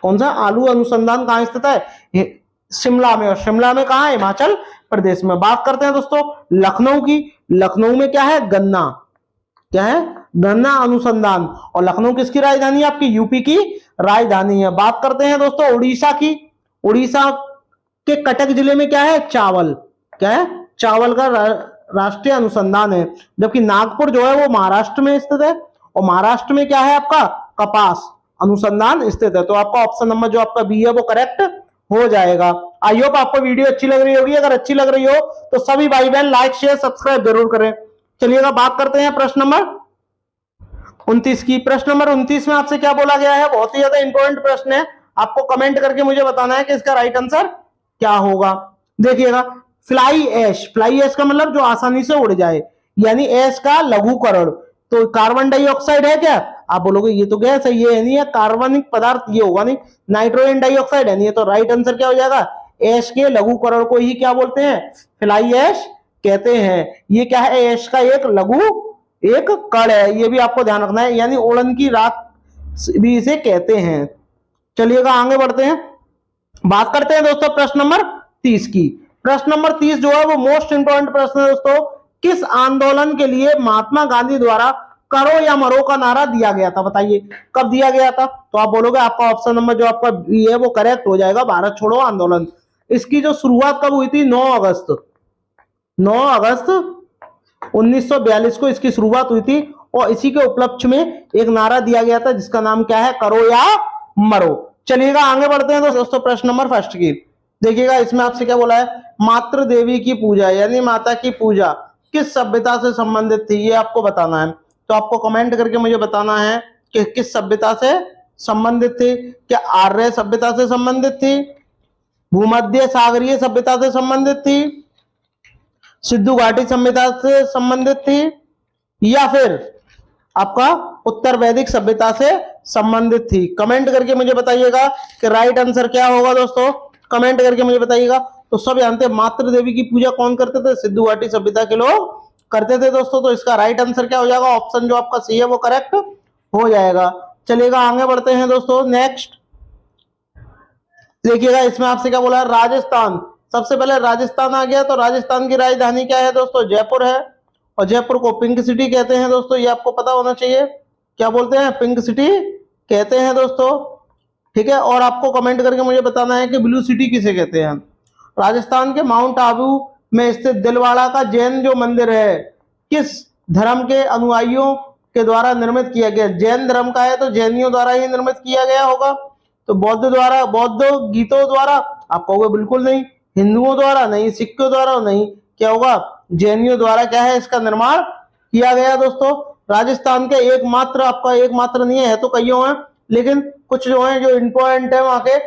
कौन सा? आलू अनुसंधान कहाँ स्थित है? शिमला में। और शिमला में कहाँ है? हिमाचल प्रदेश में। बात करते हैं दोस्तों लखनऊ की। लखनऊ में क्या है? गन्ना। क्या है, गन्ना अनुसंधान। और लखनऊ किसकी राजधानी है, आपकी यूपी की राजधानी है। बात करते हैं दोस्तों उड़ीसा की। उड़ीसा के कटक जिले में क्या है, चावल, क्या है, चावल का राष्ट्रीय अनुसंधान है। जबकि नागपुर जो है वो महाराष्ट्र में स्थित है, और महाराष्ट्र में क्या है आपका, कपास अनुसंधान स्थित है। तो आपका ऑप्शन नंबर जो आपका बी है वो करेक्ट हो जाएगा। आई होप आपको वीडियो अच्छी लग रही होगी। अगर अच्छी लग रही हो तो सभी भाई बहन लाइक शेयर सब्सक्राइब जरूर करें। चलिएगा बात करते हैं प्रश्न नंबर 29 की। प्रश्न नंबर 29 में आपसे क्या बोला गया है, बहुत ही ज्यादा इंपॉर्टेंट प्रश्न है। आपको कमेंट करके मुझे बताना है कि इसका राइट आंसर क्या होगा। देखिएगा, फ्लाई ऐश, फ्लाई ऐश का मतलब जो आसानी से उड़ जाए, यानी ऐश का लघुकरण। तो कार्बन डाइऑक्साइड है क्या, आप बोलोगे ये तो गैस है, ये नहीं है, कार्बनिक पदार्थ ये होगा नहीं, नाइट्रोजन डाइऑक्साइड है नहीं है। तो राइट आंसर क्या हो जाएगा, ऐश के लघुकरण को ही क्या बोलते हैं, फ्लाई ऐश कहते हैं। ये क्या है, ऐश का एक लघु एक कण है, ये भी आपको ध्यान रखना है, यानी उड़न की रात भी इसे कहते हैं। चलिएगा आगे बढ़ते हैं, बात करते हैं दोस्तों प्रश्न नंबर 30 की। प्रश्न नंबर 30 जो है वो मोस्ट इंपोर्टेंट प्रश्न है दोस्तों। किस आंदोलन के लिए महात्मा गांधी द्वारा करो या मरो का नारा दिया गया था, बताइए कब दिया गया था। तो आप बोलोगे आपका ऑप्शन नंबर जो आपका बी है वो करेक्ट हो जाएगा, भारत छोड़ो आंदोलन। इसकी जो शुरुआत कब हुई थी, 9 अगस्त 1942 को इसकी शुरुआत हुई थी, और इसी के उपलक्ष्य में एक नारा दिया गया था जिसका नाम क्या है, करो या मरो। चलिएगा आगे बढ़ते हैं दोस्तों प्रश्न नंबर फर्स्ट की। देखिएगा इसमें आपसे क्या बोला है, मातृ देवी की पूजा यानी माता की पूजा किस सभ्यता से संबंधित थी, ये आपको बताना है। तो आपको कमेंट करके मुझे बताना है कि किस सभ्यता से संबंधित थी। क्या आर्य सभ्यता से संबंधित थी, भूमध्य सागरीय सभ्यता से संबंधित थी, सिंधु घाटी सभ्यता से संबंधित थी, या फिर आपका उत्तर वैदिक सभ्यता से संबंधित थी। कमेंट करके मुझे बताइएगा कि राइट आंसर क्या होगा दोस्तों, कमेंट करके मुझे बताइएगा। तो सब जानते हैं मातृ देवी की पूजा कौन करते थे, सिंधु घाटी सभ्यता के लोग करते थे दोस्तों। तो इसका राइट आंसर क्या हो जाएगा, ऑप्शन जो आपका सी है वो करेक्ट हो जाएगा। चलिएगा आगे बढ़ते हैं दोस्तों नेक्स्ट। देखिएगा इसमें आपसे क्या बोला है, राजस्थान। सबसे पहले राजस्थान आ गया, तो राजस्थान की राजधानी क्या है दोस्तों, जयपुर है। और जयपुर को पिंक सिटी कहते हैं दोस्तों, ये आपको पता होना चाहिए। क्या बोलते हैं, पिंक सिटी कहते हैं दोस्तों, ठीक है। और आपको कमेंट करके मुझे बताना है कि ब्लू सिटी किसे कहते हैं। राजस्थान के माउंट आबू में स्थित दिलवाड़ा का जैन जो मंदिर है, किस धर्म के अनुयायियों के द्वारा निर्मित किया गया, जैन धर्म का है तो जैनियों द्वारा ही निर्मित किया गया होगा। तो बौद्ध द्वारा, बौद्ध गीतों द्वारा, आप कहोगे बिल्कुल नहीं, हिंदुओं द्वारा नहीं, सिखों द्वारा नहीं, क्या होगा, जैनियों द्वारा क्या है इसका निर्माण किया गया दोस्तों। राजस्थान के एकमात्र, आपका एकमात्र नहीं है तो कईयों हैं, लेकिन कुछ जो है जो इंपॉर्टेंट है वहां के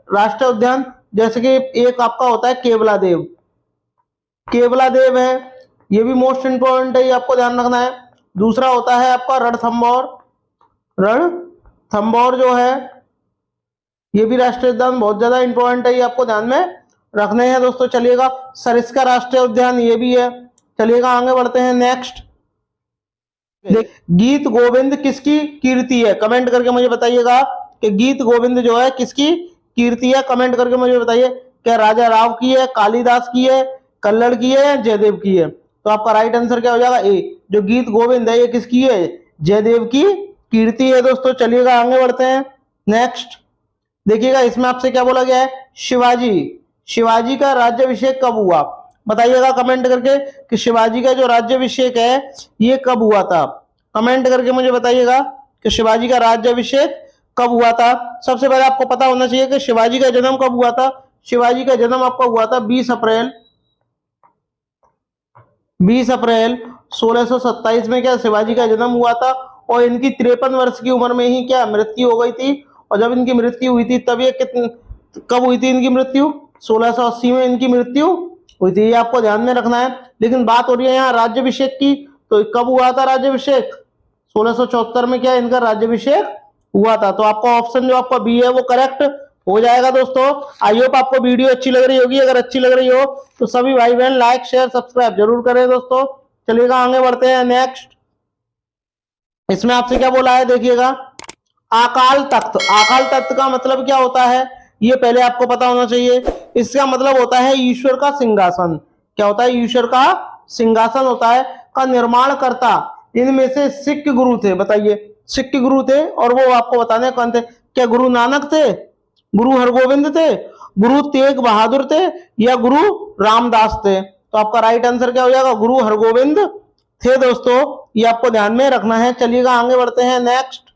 राष्ट्रीय उद्यान, जैसे कि एक आपका होता है केवला देव, केवला देव है, ये भी मोस्ट इंपॉर्टेंट है, ये आपको ध्यान रखना है। दूसरा होता है आपका रणथंभौर, रणथंभौर जो है ये भी राष्ट्रीय उद्यान बहुत ज्यादा इंपॉर्टेंट है, ये आपको ध्यान में रखने हैं दोस्तों। चलिएगा सरिस्का राष्ट्रीय उद्यान ये भी है। चलिएगा आगे बढ़ते हैं नेक्स्ट। गीत गोविंद किसकी कीर्ति है, कमेंट करके मुझे बताइएगा कि गीत गोविंद जो है किसकी कीर्ति है। कमेंट करके मुझे बताइए, क्या राजा राव की है, कालिदास की है, कल्लड़ की है या जयदेव की है। तो आपका राइट आंसर क्या हो जाएगा, ए। जो गीत गोविंद है ये किसकी है, जयदेव की कीर्ति है दोस्तों। चलिएगा आगे बढ़ते हैं नेक्स्ट। देखिएगा इसमें आपसे क्या बोला गया है, शिवाजी का राज्याभिषेक कब हुआ, बताइएगा कमेंट करके कि शिवाजी का जो राज्याभिषेक है ये कब हुआ था। कमेंट करके मुझे बताइएगा कि शिवाजी का राज्याभिषेक कब हुआ था। सबसे पहले आपको पता होना चाहिए कि शिवाजी का जन्म कब हुआ था। शिवाजी का जन्म आपका हुआ था 20 अप्रैल 1627 में क्या शिवाजी का जन्म हुआ था, और इनकी 53 वर्ष की उम्र में ही क्या मृत्यु हो गई थी। और जब इनकी मृत्यु हुई थी तब ये कब हुई थी इनकी मृत्यु, 1680 में इनकी मृत्यु हुई थी, ये आपको ध्यान में रखना है। लेकिन बात हो रही है यहाँ राज्याभिषेक की, तो कब हुआ था राज्याभिषेक, 1674 में क्या इनका राज्याभिषेक हुआ था। तो आपका ऑप्शन जो आपका बी है वो करेक्ट हो जाएगा दोस्तों। आई होप आपको वीडियो अच्छी लग रही होगी। अगर अच्छी लग रही हो तो सभी भाई बहन लाइक शेयर सब्सक्राइब जरूर करें दोस्तों। चलिएगा आगे बढ़ते हैं नेक्स्ट। इसमें आपसे क्या बोला है, देखिएगा अकाल तख्त। अकाल तख्त का मतलब क्या होता है ये पहले आपको पता होना चाहिए। इसका मतलब होता है ईश्वर का सिंहासन। क्या होता है, ईश्वर का सिंहासन होता है, का निर्माण करता इनमें से सिख गुरु थे, बताइए सिख गुरु थे, और वो आपको बताने कौन थे? क्या गुरु नानक थे, गुरु हरगोविंद थे, गुरु तेग बहादुर थे, या गुरु रामदास थे? तो आपका राइट आंसर क्या हो जाएगा? गुरु हरगोविंद थे दोस्तों, ये आपको ध्यान में रखना है। चलिएगा आगे बढ़ते हैं नेक्स्ट।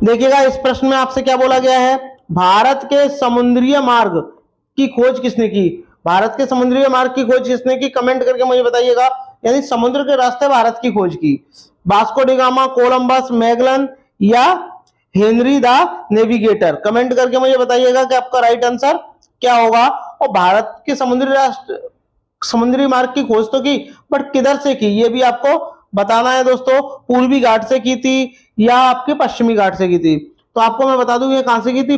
देखिएगा इस प्रश्न में आपसे क्या बोला गया है? भारत के समुद्रीय मार्ग की खोज किसने की? भारत के समुद्रीय मार्ग की खोज किसने की? कमेंट करके मुझे बताइएगा। यानी समुद्र के रास्ते भारत की खोज की। Vasco D gamma, Columbus, Magellan, या हेनरी द नेविगेटर? कमेंट करके मुझे बताइएगा कि आपका राइट आंसर क्या होगा। और भारत के समुद्री मार्ग की खोज तो की, बट किधर से की ये भी आपको बताना है दोस्तों। पूर्वी घाट से की थी या आपके पश्चिमी घाट से की थी? तो आपको मैं बता दूं ये कहां से की थी।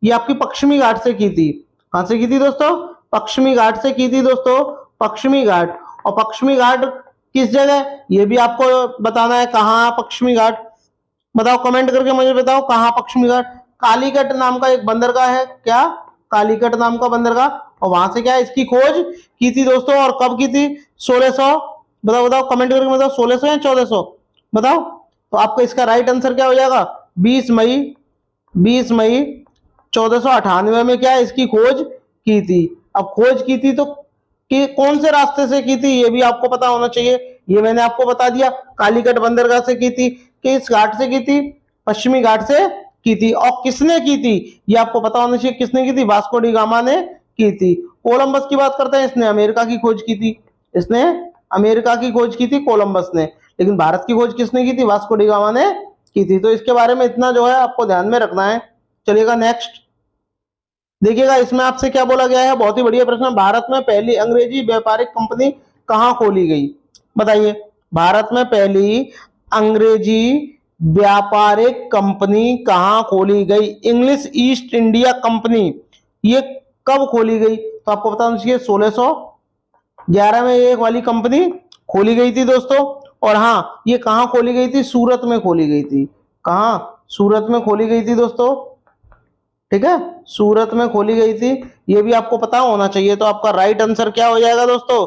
ये आपकी पश्चिमी घाट से की थी। कहां से की थी दोस्तों? पश्चिमी घाट से की थी दोस्तों, पश्चिमी घाट। और पश्चिमी घाट किस जगह, ये भी आपको बताना है। कहाँ पश्चिमी घाट? बताओ कमेंट करके मुझे बताओ, कहाँ पश्चिमी घाट? कालीकट नाम का एक बंदरगाह है, क्या? कालीकट नाम का बंदरगाह, और वहां से क्या इसकी खोज की थी दोस्तों। और कब की थी? 1600। बताओ बताओ कमेंट करके बताओ, 1600 या 1400? बताओ। तो आपका इसका राइट आंसर क्या हो जाएगा? 20 मई 1498 में क्या इसकी खोज की थी। अब खोज की थी तो कि कौन से रास्ते से की थी ये भी आपको पता होना चाहिए। ये मैंने आपको बता दिया, कालीकट बंदरगाह से की थी। किस घाट से की थी? पश्चिमी घाट से की थी। और किसने की थी ये आपको पता होना चाहिए। किसने की थी? वास्को डी गामा ने की थी। कोलंबस की बात करते हैं, इसने अमेरिका की खोज की थी। इसने अमेरिका की खोज की थी कोलंबस ने। लेकिन भारत की खोज किसने की थी? वास्को डी गामा ने की थी। तो इसके बारे में इतना जो है आपको ध्यान में रखना है। चलिएगा नेक्स्ट। देखिएगा इसमें आपसे क्या बोला गया है, बहुत ही बढ़िया प्रश्न। भारत में पहली अंग्रेजी व्यापारिक कंपनी कहाँ खोली गई? बताइए। भारत में पहली अंग्रेजी व्यापारिक कंपनी कहाँ खोली गई? इंग्लिश ईस्ट इंडिया कंपनी, ये कब खोली गई? तो आपको बताना चाहिए 1611 में ये वाली कंपनी खोली गई थी दोस्तों। और हाँ, ये कहाँ खोली गई थी? सूरत में खोली गई थी। कहाँ? सूरत में खोली गई थी दोस्तों। ठीक है, सूरत में खोली गई थी, ये भी आपको पता होना चाहिए। तो आपका राइट आंसर क्या हो जाएगा दोस्तों?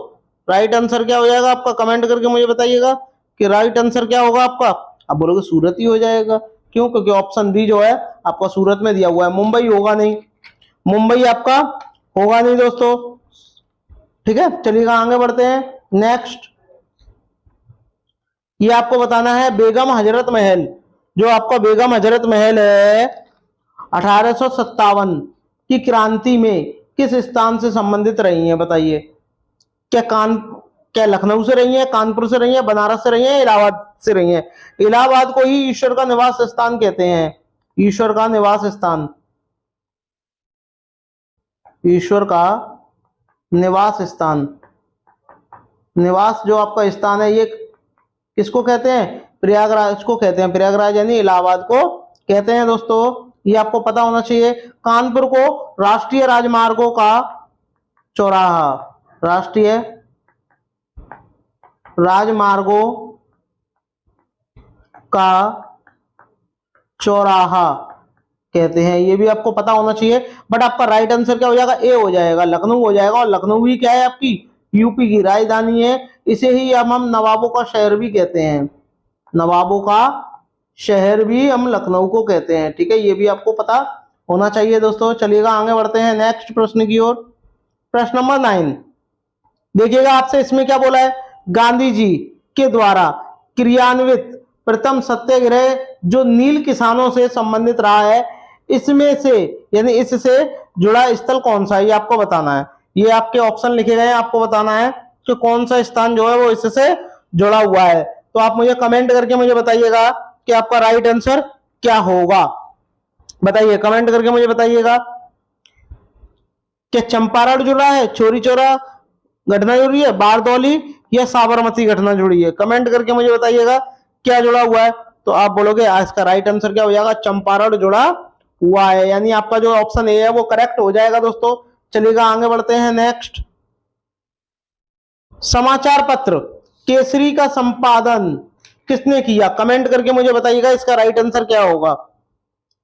राइट आंसर क्या हो जाएगा आपका? कमेंट करके मुझे बताइएगा कि राइट आंसर क्या होगा आपका। आप बोलोगे सूरत ही हो जाएगा, क्यों? क्योंकि ऑप्शन बी जो है आपका सूरत में दिया हुआ है। मुंबई होगा नहीं, मुंबई आपका होगा नहीं दोस्तों। ठीक है, चलिएगा आगे बढ़ते हैं नेक्स्ट। ये आपको बताना है बेगम हजरत महल, जो आपका बेगम हजरत महल है 1857 की क्रांति में किस स्थान से संबंधित रही है? बताइए। क्या लखनऊ से रही है, कानपुर से रही है, बनारस से रही है, इलाहाबाद से रही है? इलाहाबाद को ही ईश्वर का निवास स्थान कहते हैं। ईश्वर का निवास स्थान, ईश्वर का निवास स्थान, निवास जो आपका स्थान है ये किसको कहते हैं? प्रयागराज को कहते हैं। प्रयागराज यानी इलाहाबाद को कहते हैं दोस्तों। ये आपको पता होना चाहिए। कानपुर को राष्ट्रीय राजमार्गों का चौराहा, राष्ट्रीय राजमार्गों का चौराहा कहते हैं, ये भी आपको पता होना चाहिए। बट आपका राइट आंसर क्या हो जाएगा? ए हो जाएगा, लखनऊ हो जाएगा। और लखनऊ ही क्या है आपकी? यूपी की राजधानी है। इसे ही हम नवाबों का शहर भी कहते हैं। नवाबों का शहर भी हम लखनऊ को कहते हैं। ठीक है, ये भी आपको पता होना चाहिए दोस्तों। चलिएगा आगे बढ़ते हैं नेक्स्ट प्रश्न की ओर। प्रश्न नंबर 9 देखिएगा, आपसे इसमें क्या बोला है? गांधी जी के द्वारा क्रियान्वित प्रथम सत्याग्रह जो नील किसानों से संबंधित रहा है, इसमें से यानी इससे जुड़ा स्थल कौन सा है? ये आपको बताना है। ये आपके ऑप्शन लिखे गए हैं, आपको बताना है कि कौन सा स्थान जो है वो इससे जुड़ा हुआ है। तो आप मुझे कमेंट करके मुझे बताइएगा कि आपका राइट आंसर क्या होगा। बताइए, कमेंट करके मुझे बताइएगा। क्या चंपारण जुड़ा है, चोरी चौरा घटना जुड़ी है, बारदौली या साबरमती घटना जुड़ी है? कमेंट करके मुझे बताइएगा क्या जुड़ा हुआ है। तो आप बोलोगे इसका राइट आंसर क्या हो जाएगा? चंपारण जुड़ा हुआ है। यानी आपका जो ऑप्शन ए है वो करेक्ट हो जाएगा दोस्तों। चलिएगा आगे बढ़ते हैं नेक्स्ट। समाचार पत्र केसरी का संपादन किसने किया? कमेंट करके मुझे बताइएगा इसका राइट आंसर क्या होगा।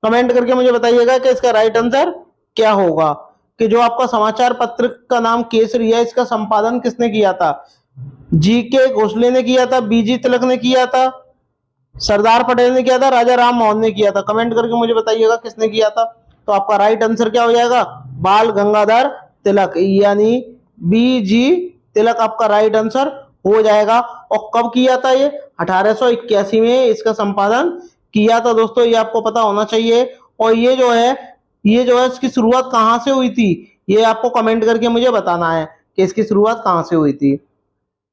कमेंट करके मुझे बताइएगा कि इसका राइट आंसर क्या होगा। कि जो आपका समाचार पत्र का नाम केसरी है, इसका संपादन किसने किया था? जी के घोसले ने किया था, बीजी तिलक ने किया था, सरदार पटेल ने किया था, राजा राम मोहन ने किया था? कमेंट करके मुझे बताइएगा किसने किया था। तो आपका राइट आंसर क्या हो जाएगा? बाल गंगाधर तिलक, यानी बी जी तिलक आपका राइट आंसर हो जाएगा। और कब किया था ये? 1881 में इसका संपादन किया था दोस्तों, ये आपको पता होना चाहिए। और ये जो है इसकी शुरुआत कहाँ से हुई थी, ये आपको कमेंट करके मुझे बताना है कि इसकी शुरुआत कहाँ से हुई थी।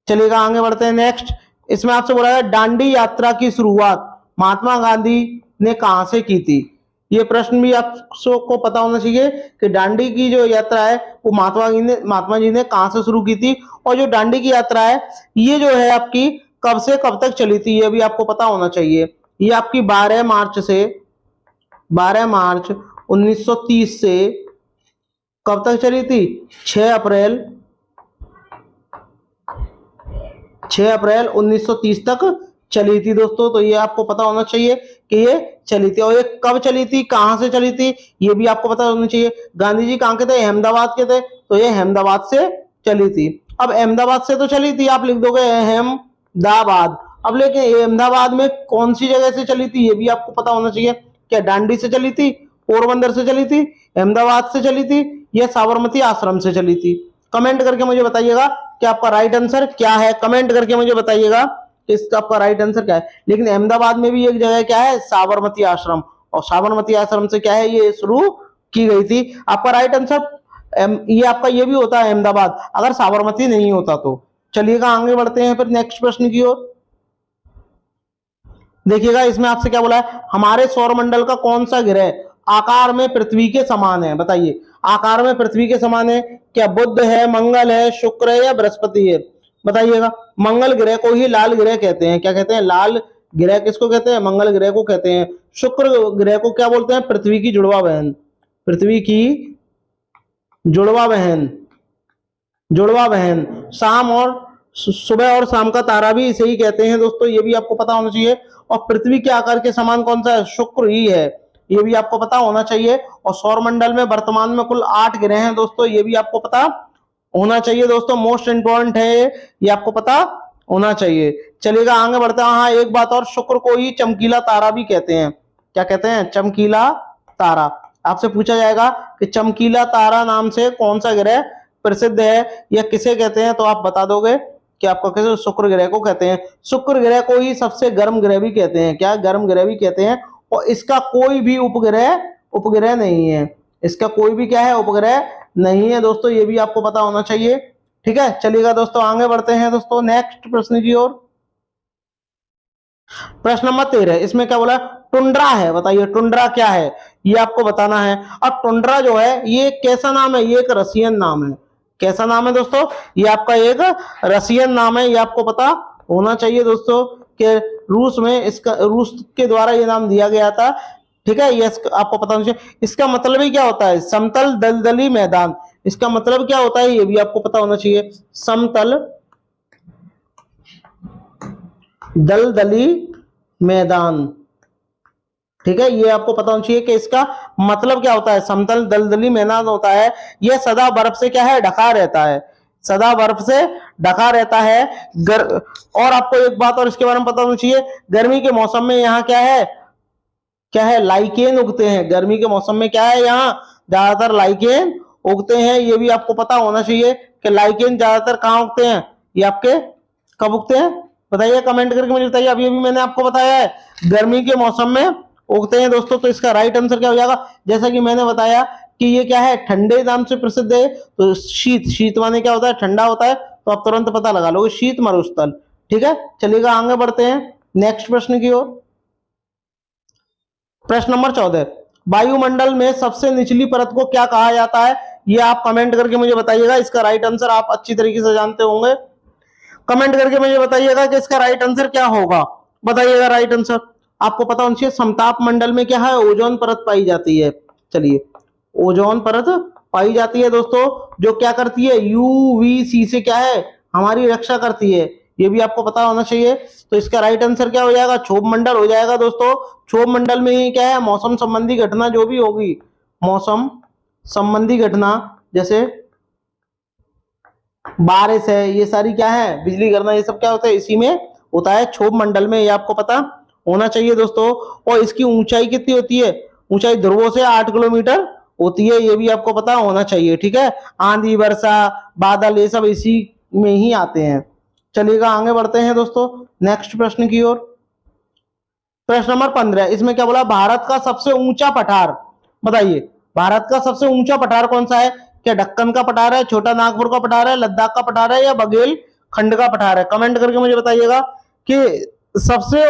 चलिएगा आगे बढ़ते हैं नेक्स्ट। इसमें आपसे बोला है दांडी यात्रा की शुरुआत महात्मा गांधी ने कहां से की थी? ये प्रश्न भी आपको पता होना चाहिए कि दांडी की जो यात्रा है वो महात्मा जी ने कहां से शुरू की थी। और जो दांडी की यात्रा है ये जो है आपकी कब से कब तक चली थी, ये भी आपको पता होना चाहिए। ये आपकी 12 मार्च 1930 से कब तक चली थी? 6 अप्रैल 1930 तक चली थी दोस्तों। तो ये आपको पता होना चाहिए कि ये चली थी। और ये कब चली थी, कहां से चली थी, ये भी आपको पता होना चाहिए। गांधी जी कहां के थे? अहमदाबाद के थे, तो ये अहमदाबाद से चली थी। अब अहमदाबाद से तो चली थी, आप लिख दोगे अहमदाबाद। अब लेकिन अहमदाबाद में कौन सी जगह से चली थी, ये भी आपको पता होना चाहिए। क्या दांडी से चली थी, पोरबंदर से चली थी, अहमदाबाद से चली थी, या साबरमती आश्रम से चली थी? कमेंट करके मुझे बताइएगा कि आपका राइट आंसर क्या है। कमेंट करके मुझे बताइएगा इसका आपका राइट आंसर क्या है। लेकिन अहमदाबाद में भी एक जगह क्या है? साबरमती आश्रम। और साबरमती आश्रम से क्या है, ये शुरू की गई थी। आपका राइट आंसर ये आपका ये भी होता है अहमदाबाद, अगर साबरमती नहीं होता तो। चलिएगा आगे बढ़ते हैं फिर नेक्स्ट प्रश्न की ओर। देखिएगा इसमें आपसे क्या बोला है, हमारे सौरमंडल का कौन सा ग्रह आकार में पृथ्वी के समान है? बताइए, आकार में पृथ्वी के समान है। क्या बुध है, मंगल है, शुक्र है, या बृहस्पति है? बताइएगा। मंगल ग्रह को ही लाल ग्रह कहते हैं। क्या कहते हैं? लाल ग्रह किसको कहते हैं? मंगल ग्रह को कहते हैं। शुक्र ग्रह को क्या बोलते हैं? पृथ्वी की जुड़वा बहन। पृथ्वी की जुड़वा बहन। शाम और सुबह और शाम का तारा भी इसे ही कहते हैं दोस्तों, ये भी आपको पता होना चाहिए। और पृथ्वी के आकार के समान कौन सा है? शुक्र ही है, ये भी आपको पता होना चाहिए। और सौरमंडल में वर्तमान में कुल 8 ग्रह हैं दोस्तों, ये भी आपको पता होना चाहिए दोस्तों। मोस्ट इंपॉर्टेंट है ये आपको पता होना चाहिए। चलिएगा आगे बढ़ते हैं। हाँ एक बात और, शुक्र को ही चमकीला तारा भी कहते हैं। क्या कहते हैं? चमकीला तारा। आपसे पूछा जाएगा कि चमकीला तारा नाम से कौन सा ग्रह प्रसिद्ध है या किसे कहते हैं, तो आप बता दोगे कि आपको कैसे? शुक्र ग्रह को कहते हैं। शुक्र ग्रह को ही सबसे गर्म ग्रह भी कहते हैं। क्या? गर्म ग्रह भी कहते हैं। और इसका कोई भी उपग्रह नहीं है। इसका कोई भी क्या है? उपग्रह नहीं है दोस्तों, ये भी आपको पता होना चाहिए। ठीक है, चलिएगा दोस्तों आगे बढ़ते हैं दोस्तों नेक्स्ट प्रश्न की ओर। प्रश्न नंबर 13, इसमें क्या बोला? टुंड्रा है। बताइए टुंड्रा क्या है, ये आपको बताना है। अब टुंड्रा जो है ये कैसा नाम है? ये एक रसियन नाम है। कैसा नाम है दोस्तों? ये आपका एक रसियन नाम है, ये आपको पता होना चाहिए दोस्तों कि रूस के द्वारा ये नाम दिया गया था। ठीक है, ये आपको पता होना चाहिए। इसका मतलब ही क्या होता है? समतल दलदली मैदान। इसका मतलब क्या होता है, ये भी आपको पता होना चाहिए। समतल दलदली मैदान। ठीक है, ये आपको पता होना चाहिए कि इसका मतलब क्या होता है। समतल दलदली मैदान होता है, यह सदा बर्फ से क्या है? ढका रहता है। सदा बर्फ से ढका रहता है। और आपको एक बात और इसके बारे में पता होना चाहिए, गर्मी के मौसम में यहाँ क्या है? लाइकेन उगते हैं। गर्मी के मौसम में क्या है? यहाँ ज्यादातर लाइकेन उगते हैं। ये भी आपको पता होना चाहिए कि लाइकेन ज्यादातर कहाँ उगते हैं, ये आपके कब उगते हैं? बताइए कमेंट करके मुझे बताइए। अभी अभी मैंने आपको बताया है गर्मी के मौसम में उगते हैं दोस्तों। तो इसका राइट आंसर क्या हो जाएगा? जैसा कि मैंने बताया कि ये क्या है? ठंडे नाम से प्रसिद्ध है। तो शीत माने क्या होता है? ठंडा होता है। तो आप तुरंत पता लगा लोगे, शीत मरुस्थल। ठीक है, चलिएगा आगे बढ़ते हैं नेक्स्ट प्रश्न की ओर। प्रश्न नंबर 14, वायुमंडल में सबसे निचली परत को क्या कहा जाता है? ये आप कमेंट करके मुझे बताइएगा। इसका राइट आंसर आप अच्छी तरीके से जानते होंगे। कमेंट करके मुझे बताइएगा कि इसका राइट आंसर क्या होगा। बताइएगा राइट आंसर। आपको पता होना चाहिए समताप मंडल में क्या है? ओजोन परत पाई जाती है। चलिए, ओजोन परत पाई जाती है दोस्तों, जो क्या करती है? यूवीसी से क्या है? हमारी रक्षा करती है। ये भी आपको पता होना चाहिए। तो इसका राइट आंसर क्या हो जाएगा? क्षोभ मंडल हो जाएगा दोस्तों। क्षोभ मंडल में ही क्या है? मौसम संबंधी घटना जो भी होगी, मौसम संबंधी घटना, जैसे बारिश है, ये सारी क्या है, बिजली गिरना, ये सब क्या होता है, इसी में होता है, क्षोभ मंडल में, ये आपको पता होना चाहिए दोस्तों। और इसकी ऊंचाई कितनी होती है, ऊंचाई ध्रुवों से 8 किलोमीटर होती है, ये भी आपको पता होना चाहिए, ठीक है। आंधी, वर्षा, बादल, ये सब इसी में ही आते हैं। चलिएगा आगे बढ़ते हैं दोस्तों नेक्स्ट प्रश्न की ओर। प्रश्न नंबर 15, इसमें क्या बोला, भारत का सबसे ऊंचा पठार बताइए। भारत का सबसे ऊंचा पठार कौन सा है, क्या दक्कन का पठार है, छोटा नागपुर का पठार है, लद्दाख का पठार है, या बघेल खंड का पठार है। कमेंट करके मुझे बताइएगा कि सबसे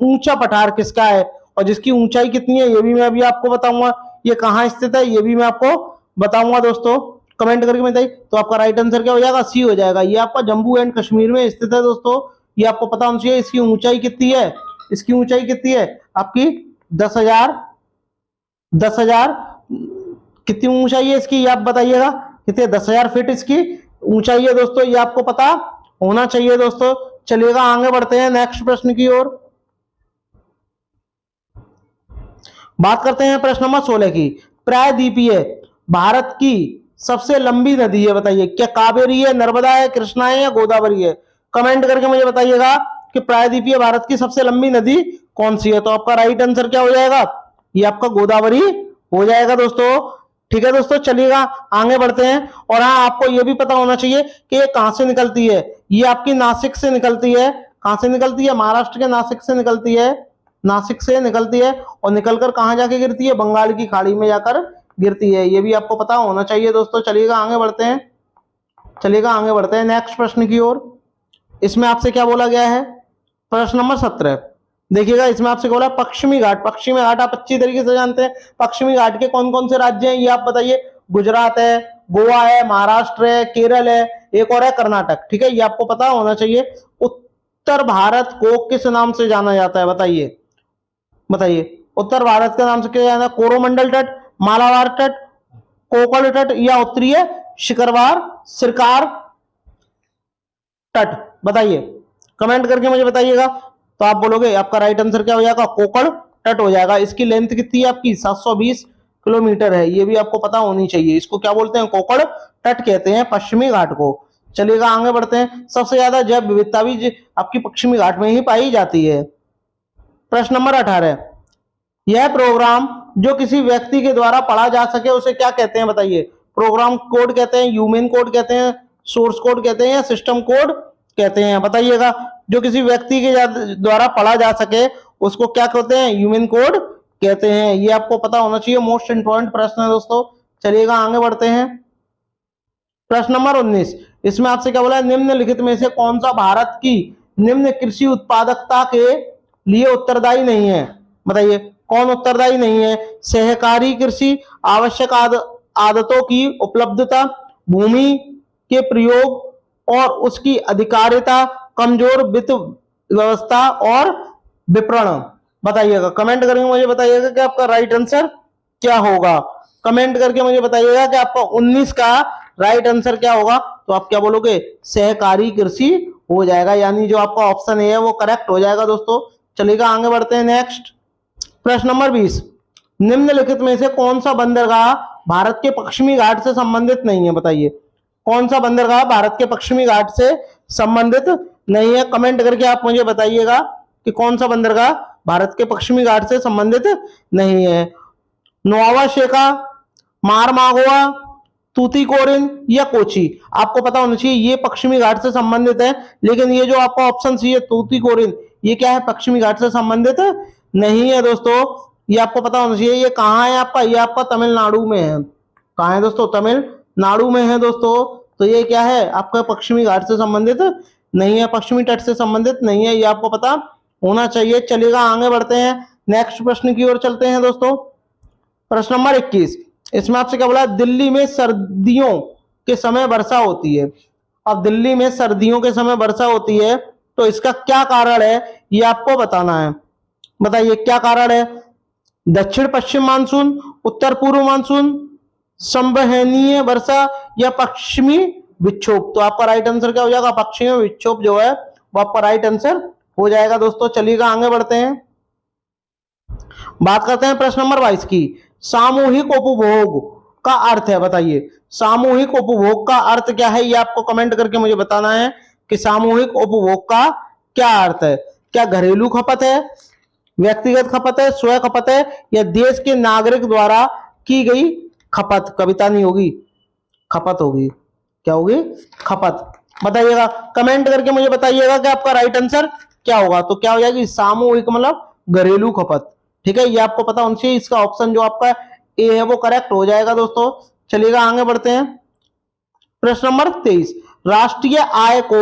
ऊंचा पठार किसका है, और जिसकी ऊंचाई कितनी है ये भी मैं अभी आपको बताऊंगा, ये कहाँ स्थित है ये भी मैं आपको बताऊंगा दोस्तों। कमेंट करके बताइए। तो आपका राइट आंसर क्या हो जाएगा, सी हो जाएगा। ये आपका जम्मू एंड कश्मीर में स्थित है दोस्तों, ये आपको पता होना चाहिए। इसकी ऊंचाई कितनी है, इसकी ऊंचाई कितनी है आपकी 10,000 कितनी ऊंचाई है इसकी, ये आप बताइएगा कितने, 10,000 फीट इसकी ऊंचाई है दोस्तों, ये आपको पता होना चाहिए दोस्तों। चलिएगा आगे बढ़ते हैं नेक्स्ट प्रश्न की ओर। बात करते हैं प्रश्न नंबर 16 की। प्रायद्वीपीय भारत की सबसे लंबी नदी है बताइए, क्या कावेरी है, नर्मदा है, कृष्णा है, या गोदावरी है। कमेंट करके मुझे बताइएगा कि प्रायद्वीपीय भारत की सबसे लंबी नदी कौन सी है। तो आपका राइट आंसर क्या हो जाएगा, ये आपका गोदावरी हो जाएगा दोस्तों, ठीक है दोस्तों। चलिएगा आगे बढ़ते हैं। और हाँ, आपको ये भी पता होना चाहिए कि ये कहां से निकलती है, ये आपकी नासिक से निकलती है। कहां से निकलती है, महाराष्ट्र के नासिक से निकलती है, नासिक से निकलती है, और निकलकर कहां जाके गिरती है, बंगाल की खाड़ी में जाकर गिरती है, ये भी आपको पता होना चाहिए दोस्तों। चलिएगा आगे बढ़ते हैं, चलिएगा आगे बढ़ते हैं नेक्स्ट प्रश्न की ओर। इसमें आपसे क्या बोला गया है, प्रश्न नंबर 17 देखिएगा। इसमें आपसे बोला पश्चिमी घाट, पश्चिमी घाट आप अच्छी तरीके से जानते हैं। पश्चिमी घाट के कौन कौन से राज्य हैं ये आप बताइए। गुजरात है, गोवा है, महाराष्ट्र है, केरल है, एक और है कर्नाटक, ठीक है, ये आपको पता होना चाहिए। उत्तर भारत को किस नाम से जाना जाता है बताइए, बताइए उत्तर भारत के नाम से क्या जाना है, कोरोमंडल तट, मालाबार तट, कोकण तट, या उत्तरीय शिखरवार सिरकार तट, बताइए कमेंट करके मुझे बताइएगा। तो आप बोलोगे आपका राइट आंसर क्या हो जाएगा, कोकण तट हो जाएगा। इसकी लेंथ कितनी है आपकी 720 किलोमीटर है, ये भी आपको पता होनी चाहिए। इसको क्या बोलते हैं, कोकण तट कहते हैं पश्चिमी घाट को। चलिएगा आगे बढ़ते हैं। सबसे ज्यादा जैव विविधता भी आपकी पश्चिमी घाट में ही पाई जाती है। प्रश्न नंबर 18, यह प्रोग्राम जो किसी व्यक्ति के द्वारा पढ़ा जा सके उसे क्या कहते हैं बताइए। प्रोग्राम कोड कहते हैं, ह्यूमन कोड कहते हैं, सोर्स कोड कहते हैं, या सिस्टम कोड कहते हैं, बताइएगा। जो किसी व्यक्ति के द्वारा पढ़ा जा सके उसको क्या कहते हैं, ह्यूमन कोड कहते हैं, ये आपको पता होना चाहिए। मोस्ट इंपॉर्टेंट प्रश्न है दोस्तों। चलिएगा आगे बढ़ते हैं। प्रश्न नंबर 19, इसमें आपसे क्या बोला है, निम्नलिखित में से कौन सा भारत की निम्न कृषि उत्पादकता के लिए उत्तरदायी नहीं है, बताइए कौन उत्तरदायी नहीं है। सहकारी कृषि, आवश्यक आदतों की उपलब्धता, भूमि के प्रयोग और उसकी अधिकारिता, कमजोर वित्त व्यवस्था और विपणन, बताइएगा। कमेंट करके मुझे बताइएगा कि आपका राइट आंसर क्या होगा। कमेंट करके मुझे बताइएगा कि आपका 19 का राइट आंसर क्या होगा। तो आप क्या बोलोगे, सहकारी कृषि हो जाएगा, यानी जो आपका ऑप्शन है वो करेक्ट हो जाएगा दोस्तों। चलिएगा आगे बढ़ते हैं नेक्स्ट। प्रश्न नंबर 20, निम्नलिखित में से कौन सा बंदरगाह भारत के पश्चिमी घाट से संबंधित नहीं है, बताइए कौन सा बंदरगाह भारत के पश्चिमी घाट से संबंधित नहीं है। कमेंट करके आप मुझे बताइएगा कि कौन सा बंदरगाह भारत के पश्चिमी घाट से संबंधित नहीं है। नोवा शेका, मारमागोआ, तूतीकोरिन, या कोची। आपको पता होना चाहिए ये पश्चिमी घाट से संबंधित है, लेकिन ये जो आपका ऑप्शन सी है तूतीकोरिन, ये क्या है, पश्चिमी घाट से संबंधित नहीं है दोस्तों। ये आपको पता होना चाहिए। ये कहाँ है आपका, ये आपका तमिलनाडु में है। कहाँ है दोस्तों, तमिलनाडु में है दोस्तों। तो ये क्या है, आपका पश्चिमी घाट से संबंधित नहीं है, पश्चिमी तट से संबंधित नहीं है, ये आपको पता होना चाहिए। चलिएगा आगे बढ़ते हैं, नेक्स्ट प्रश्न की ओर चलते हैं दोस्तों। प्रश्न नंबर 21, इसमें आपसे क्या बोला, दिल्ली में सर्दियों के समय वर्षा होती है। अब दिल्ली में सर्दियों के समय वर्षा होती है तो इसका क्या कारण है ये आपको बताना है, बताइए क्या कारण है। दक्षिण पश्चिम मानसून, उत्तर पूर्व मानसून, संवहनीय वर्षा, या पश्चिमी विक्षोभ। तो आपका राइट आंसर क्या हो जाएगा, पश्चिमी विक्षोभ जो है वो आपका राइट आंसर हो जाएगा दोस्तों। चलिएगा आगे बढ़ते हैं, बात करते हैं प्रश्न नंबर 22 की। सामूहिक उपभोग का अर्थ है, बताइए सामूहिक उपभोग का अर्थ क्या है, ये आपको कमेंट करके मुझे बताना है कि सामूहिक उपभोग का क्या अर्थ है। क्या घरेलू खपत है, व्यक्तिगत खपत है, स्वयं खपत है, या देश के नागरिक द्वारा की गई खपत? कविता नहीं होगी, खपत होगी। क्या होगी? खपत। बताइएगा, कमेंट करके मुझे बताइएगा कि आपका राइट आंसर क्या होगा। तो क्या हो जाएगी? सामूहिक मतलब घरेलू खपत। ठीक है, ये आपको पता होना चाहिए। इसका ऑप्शन जो आपका ए है वो करेक्ट हो जाएगा दोस्तों। चलिएगा आगे बढ़ते हैं। प्रश्न नंबर 23, राष्ट्रीय आय को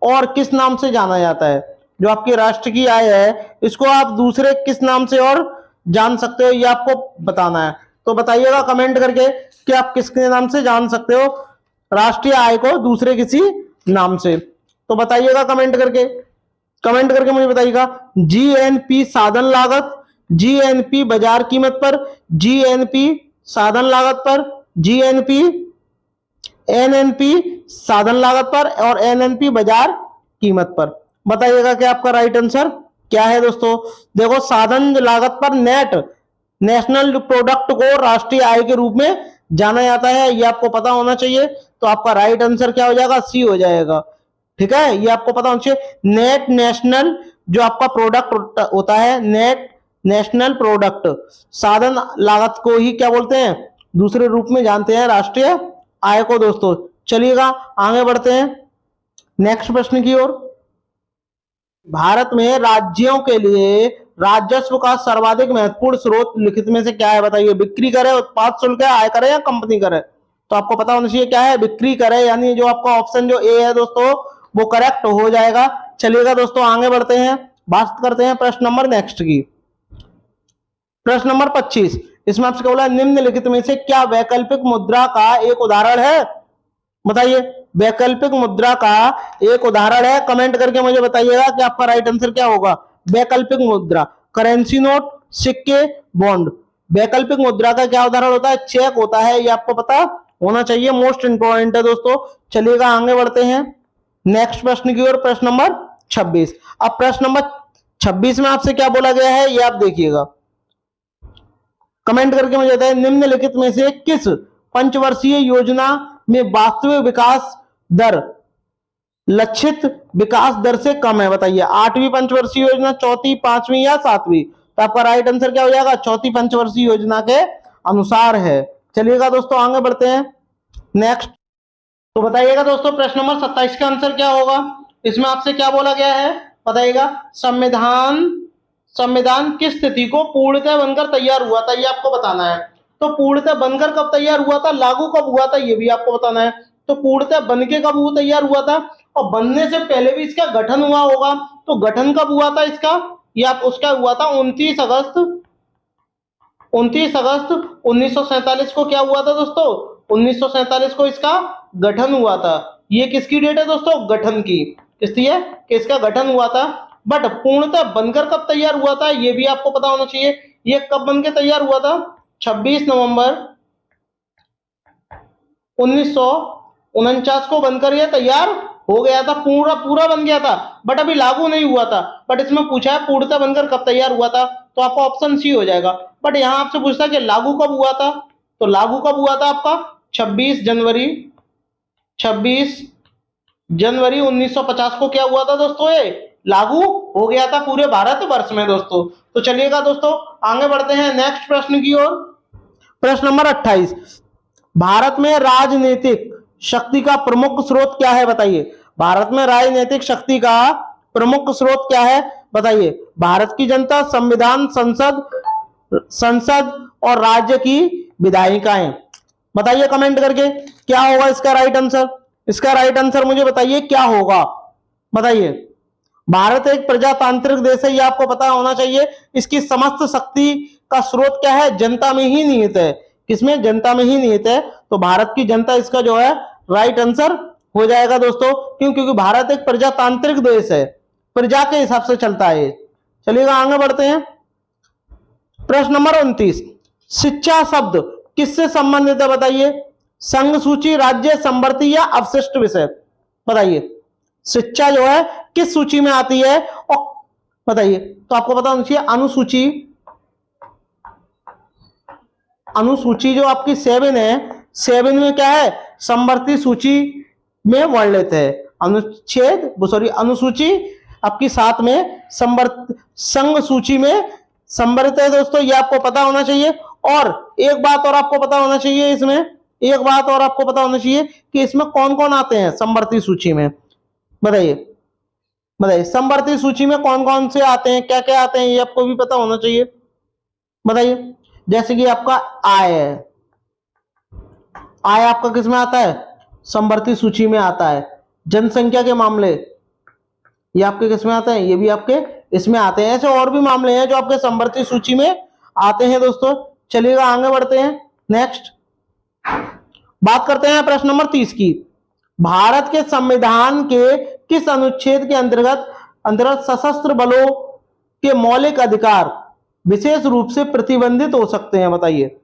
और किस नाम से जाना जाता है? जो आपकी राष्ट्र की आय है इसको आप दूसरे किस नाम से और जान सकते हो, ये आपको बताना है। तो बताइएगा कमेंट करके कि आप किसके नाम से जान सकते हो राष्ट्रीय आय को दूसरे किसी नाम से। तो बताइएगा कमेंट करके मुझे बताइएगा। जीएनपी साधन लागत, जीएनपी बाजार कीमत पर, जीएनपी साधन लागत पर, जीएनपी एनएनपी साधन लागत पर, और एनएनपी बाजार कीमत पर। बताइएगा कि आपका राइट आंसर क्या है दोस्तों। देखो, साधन लागत पर नेशनल प्रोडक्ट को राष्ट्रीय आय के रूप में जाना जाता है, ये आपको पता होना चाहिए। तो आपका राइट आंसर क्या हो जाएगा? सी हो जाएगा। ठीक है, ये आपको पता होना चाहिए। नेट नेशनल जो आपका प्रोडक्ट होता है, नेट नेशनल प्रोडक्ट, साधन लागत को ही क्या बोलते हैं? दूसरे रूप में जानते हैं राष्ट्रीय आय को दोस्तों। चलिएगा आगे बढ़ते हैं नेक्स्ट प्रश्न की ओर। भारत में राज्यों के लिए राजस्व का सर्वाधिक महत्वपूर्ण स्रोत लिखित में से क्या है? बताइए। बिक्री कर है, उत्पाद शुल्क है, आयकर है, या कंपनी कर है? तो आपको पता होना चाहिए क्या है? बिक्री कर है, यानी जो आपका ऑप्शन जो ए है दोस्तों वो करेक्ट हो जाएगा। चलिएगा दोस्तों आगे बढ़ते हैं, बात करते हैं प्रश्न नंबर नेक्स्ट की। प्रश्न नंबर 25, इसमें आपसे क्या बोला? निम्नलिखित में से क्या वैकल्पिक मुद्रा का एक उदाहरण है? बताइए, वैकल्पिक मुद्रा का एक उदाहरण है। कमेंट करके मुझे बताइएगा कि आपका राइट आंसर क्या होगा। वैकल्पिक मुद्रा, करेंसी नोट, सिक्के, बॉन्ड। वैकल्पिक मुद्रा का क्या उदाहरण होता है? चेक होता है, ये आपको पता होना चाहिए, मोस्ट इंपॉर्टेंट है दोस्तों। चलिएगा आगे बढ़ते हैं नेक्स्ट प्रश्न की ओर। प्रश्न नंबर 26। अब प्रश्न नंबर 26 में आपसे क्या बोला गया है ये आप देखिएगा, कमेंट करके मुझे बताइए। निम्नलिखित में से किस पंचवर्षीय योजना में वास्तविक विकास दर लक्षित विकास दर से कम है? बताइए। 8वीं पंचवर्षीय योजना, चौथी, 5वीं या 7वीं? तो आपका राइट आंसर क्या हो जाएगा? चौथी पंचवर्षीय योजना के अनुसार है। चलिएगा दोस्तों आगे बढ़ते हैं नेक्स्ट। तो बताइएगा दोस्तों प्रश्न नंबर 27 का आंसर क्या होगा। इसमें आपसे क्या बोला गया है बताइएगा। संविधान किस स्थिति को पूर्णतः बनकर तैयार हुआ था, ये आपको बताना है। तो पूर्णतः बनकर कब तैयार हुआ था, लागू कब हुआ था, ये भी आपको बताना है। तो पूर्णतः बनके कब वो तैयार हुआ था, और बनने से पहले भी इसका गठन हुआ होगा। तो गठन कब हुआ था इसका, ये आप उसका हुआ था 29 अगस्त 1947 को। क्या हुआ था दोस्तों? 1947 को इसका गठन हुआ था। ये किसकी डेट है दोस्तों? गठन की। किसकी है कि इसका गठन हुआ था। बट पूर्णतः बनकर कब तैयार हुआ था ये भी आपको पता होना चाहिए। ये कब बनकर तैयार हुआ था? 26 नवंबर 1949 को बनकर यह तैयार हो गया था। पूरा बन गया था, बट अभी लागू नहीं हुआ था। बट इसमें पूछा है पूर्णतः बनकर कब तैयार हुआ था, तो आपका ऑप्शन सी हो जाएगा। बट यहां आपसे पूछता है कि लागू कब हुआ था, तो लागू कब हुआ था आपका 26 जनवरी 1950 को। क्या हुआ था दोस्तों? ये लागू हो गया था पूरे भारत वर्ष में दोस्तों। तो चलिएगा दोस्तों आगे बढ़ते हैं नेक्स्ट प्रश्न की ओर। प्रश्न नंबर 28, भारत में राजनीतिक शक्ति का प्रमुख स्रोत क्या है? बताइए। भारत में राजनीतिक शक्ति का प्रमुख स्रोत क्या है? बताइए। भारत की जनता, संविधान, संसद और राज्य की विधायिकाएं। बताइए कमेंट करके क्या होगा इसका राइट आंसर। इसका राइट आंसर मुझे बताइए क्या होगा। बताइए। भारत एक प्रजातांत्रिक देश है, ये आपको पता होना चाहिए। इसकी समस्त शक्ति का स्रोत क्या है? जनता में ही निहित है। किसमें? जनता में ही निहित है। तो भारत की जनता इसका जो है राइट आंसर हो जाएगा दोस्तों। क्यों? क्योंकि भारत एक प्रजातांत्रिक देश है, प्रजा के हिसाब से चलता है। चलिएगा आगे बढ़ते हैं। प्रश्न नंबर 29, शिक्षा शब्द किससे संबंधित है? बताइए। संघ सूची, राज्य, समवर्ती या अवशिष्ट विषय? बताइए। शिक्षा जो है किस सूची में आती है? और बताइए। तो आपको पता होना चाहिए अनुसूची जो आपकी 7 है, 7 में क्या है, समवर्ती सूची में वर्णित है। अनुसूची आपकी 7 में संघ सूची में संवरित है दोस्तों, ये आपको पता होना चाहिए। और एक बात और आपको पता होना चाहिए इसमें, एक बात और आपको पता होना चाहिए कि इसमें कौन कौन आते हैं समवर्ती सूची में, बताइए बताइए समवर्ती सूची में कौन कौन से आते हैं, क्या क्या आते हैं, ये आपको भी पता होना चाहिए, बताइए। जैसे कि आपका आय है, आय आपका किस में आता है, समवर्ती सूची में आता है। जनसंख्या के मामले ये आपके किस में आते हैं, ये भी आपके इसमें आते हैं। ऐसे और भी मामले हैं जो आपके समवर्ती सूची में आते हैं दोस्तों। चलिएगा आगे बढ़ते हैं, नेक्स्ट बात करते हैं प्रश्न नंबर 30 की। भारत के संविधान के किस अनुच्छेद के अंतर्गत सशस्त्र बलों के मौलिक अधिकार विशेष रूप से प्रतिबंधित हो सकते हैं, बताइए।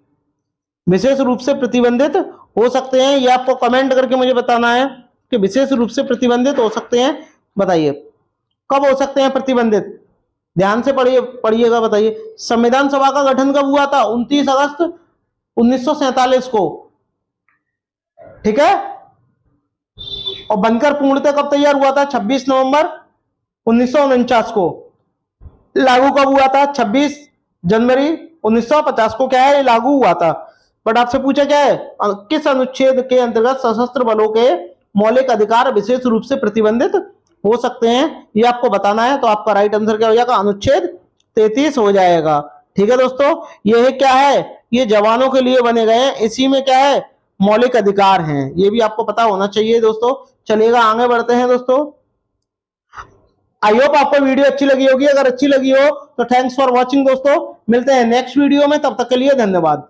विशेष रूप से प्रतिबंधित हो सकते हैं, ये आपको कमेंट करके मुझे बताना है कि विशेष रूप से प्रतिबंधित हो सकते हैं, बताइए। कब हो सकते हैं प्रतिबंधित, ध्यान से पढ़िएगा, बताइए। संविधान सभा का गठन कब हुआ था, 29 अगस्त 1947 को, ठीक है। और बनकर पूर्णतः कब तैयार हुआ था, 26 नवंबर 1949 को। लागू कब हुआ था, 26 जनवरी 1950 को क्या है, लागू हुआ था। बट आपसे पूछा क्या है, किस अनुच्छेद के अंतर्गत सशस्त्र बलों के मौलिक अधिकार विशेष रूप से प्रतिबंधित हो सकते हैं, ये आपको बताना है। तो आपका राइट आंसर क्या हो जाएगा, अनुच्छेद 33 हो जाएगा, ठीक है दोस्तों। ये क्या है, ये जवानों के लिए बने गए हैं, इसी में क्या है, मौलिक अधिकार हैं, ये भी आपको पता होना चाहिए दोस्तों। चलिएगा आगे बढ़ते हैं दोस्तों। आई होप आपको वीडियो अच्छी लगी होगी, अगर अच्छी लगी हो तो थैंक्स फॉर वॉचिंग दोस्तों। मिलते हैं नेक्स्ट वीडियो में, तब तक के लिए धन्यवाद।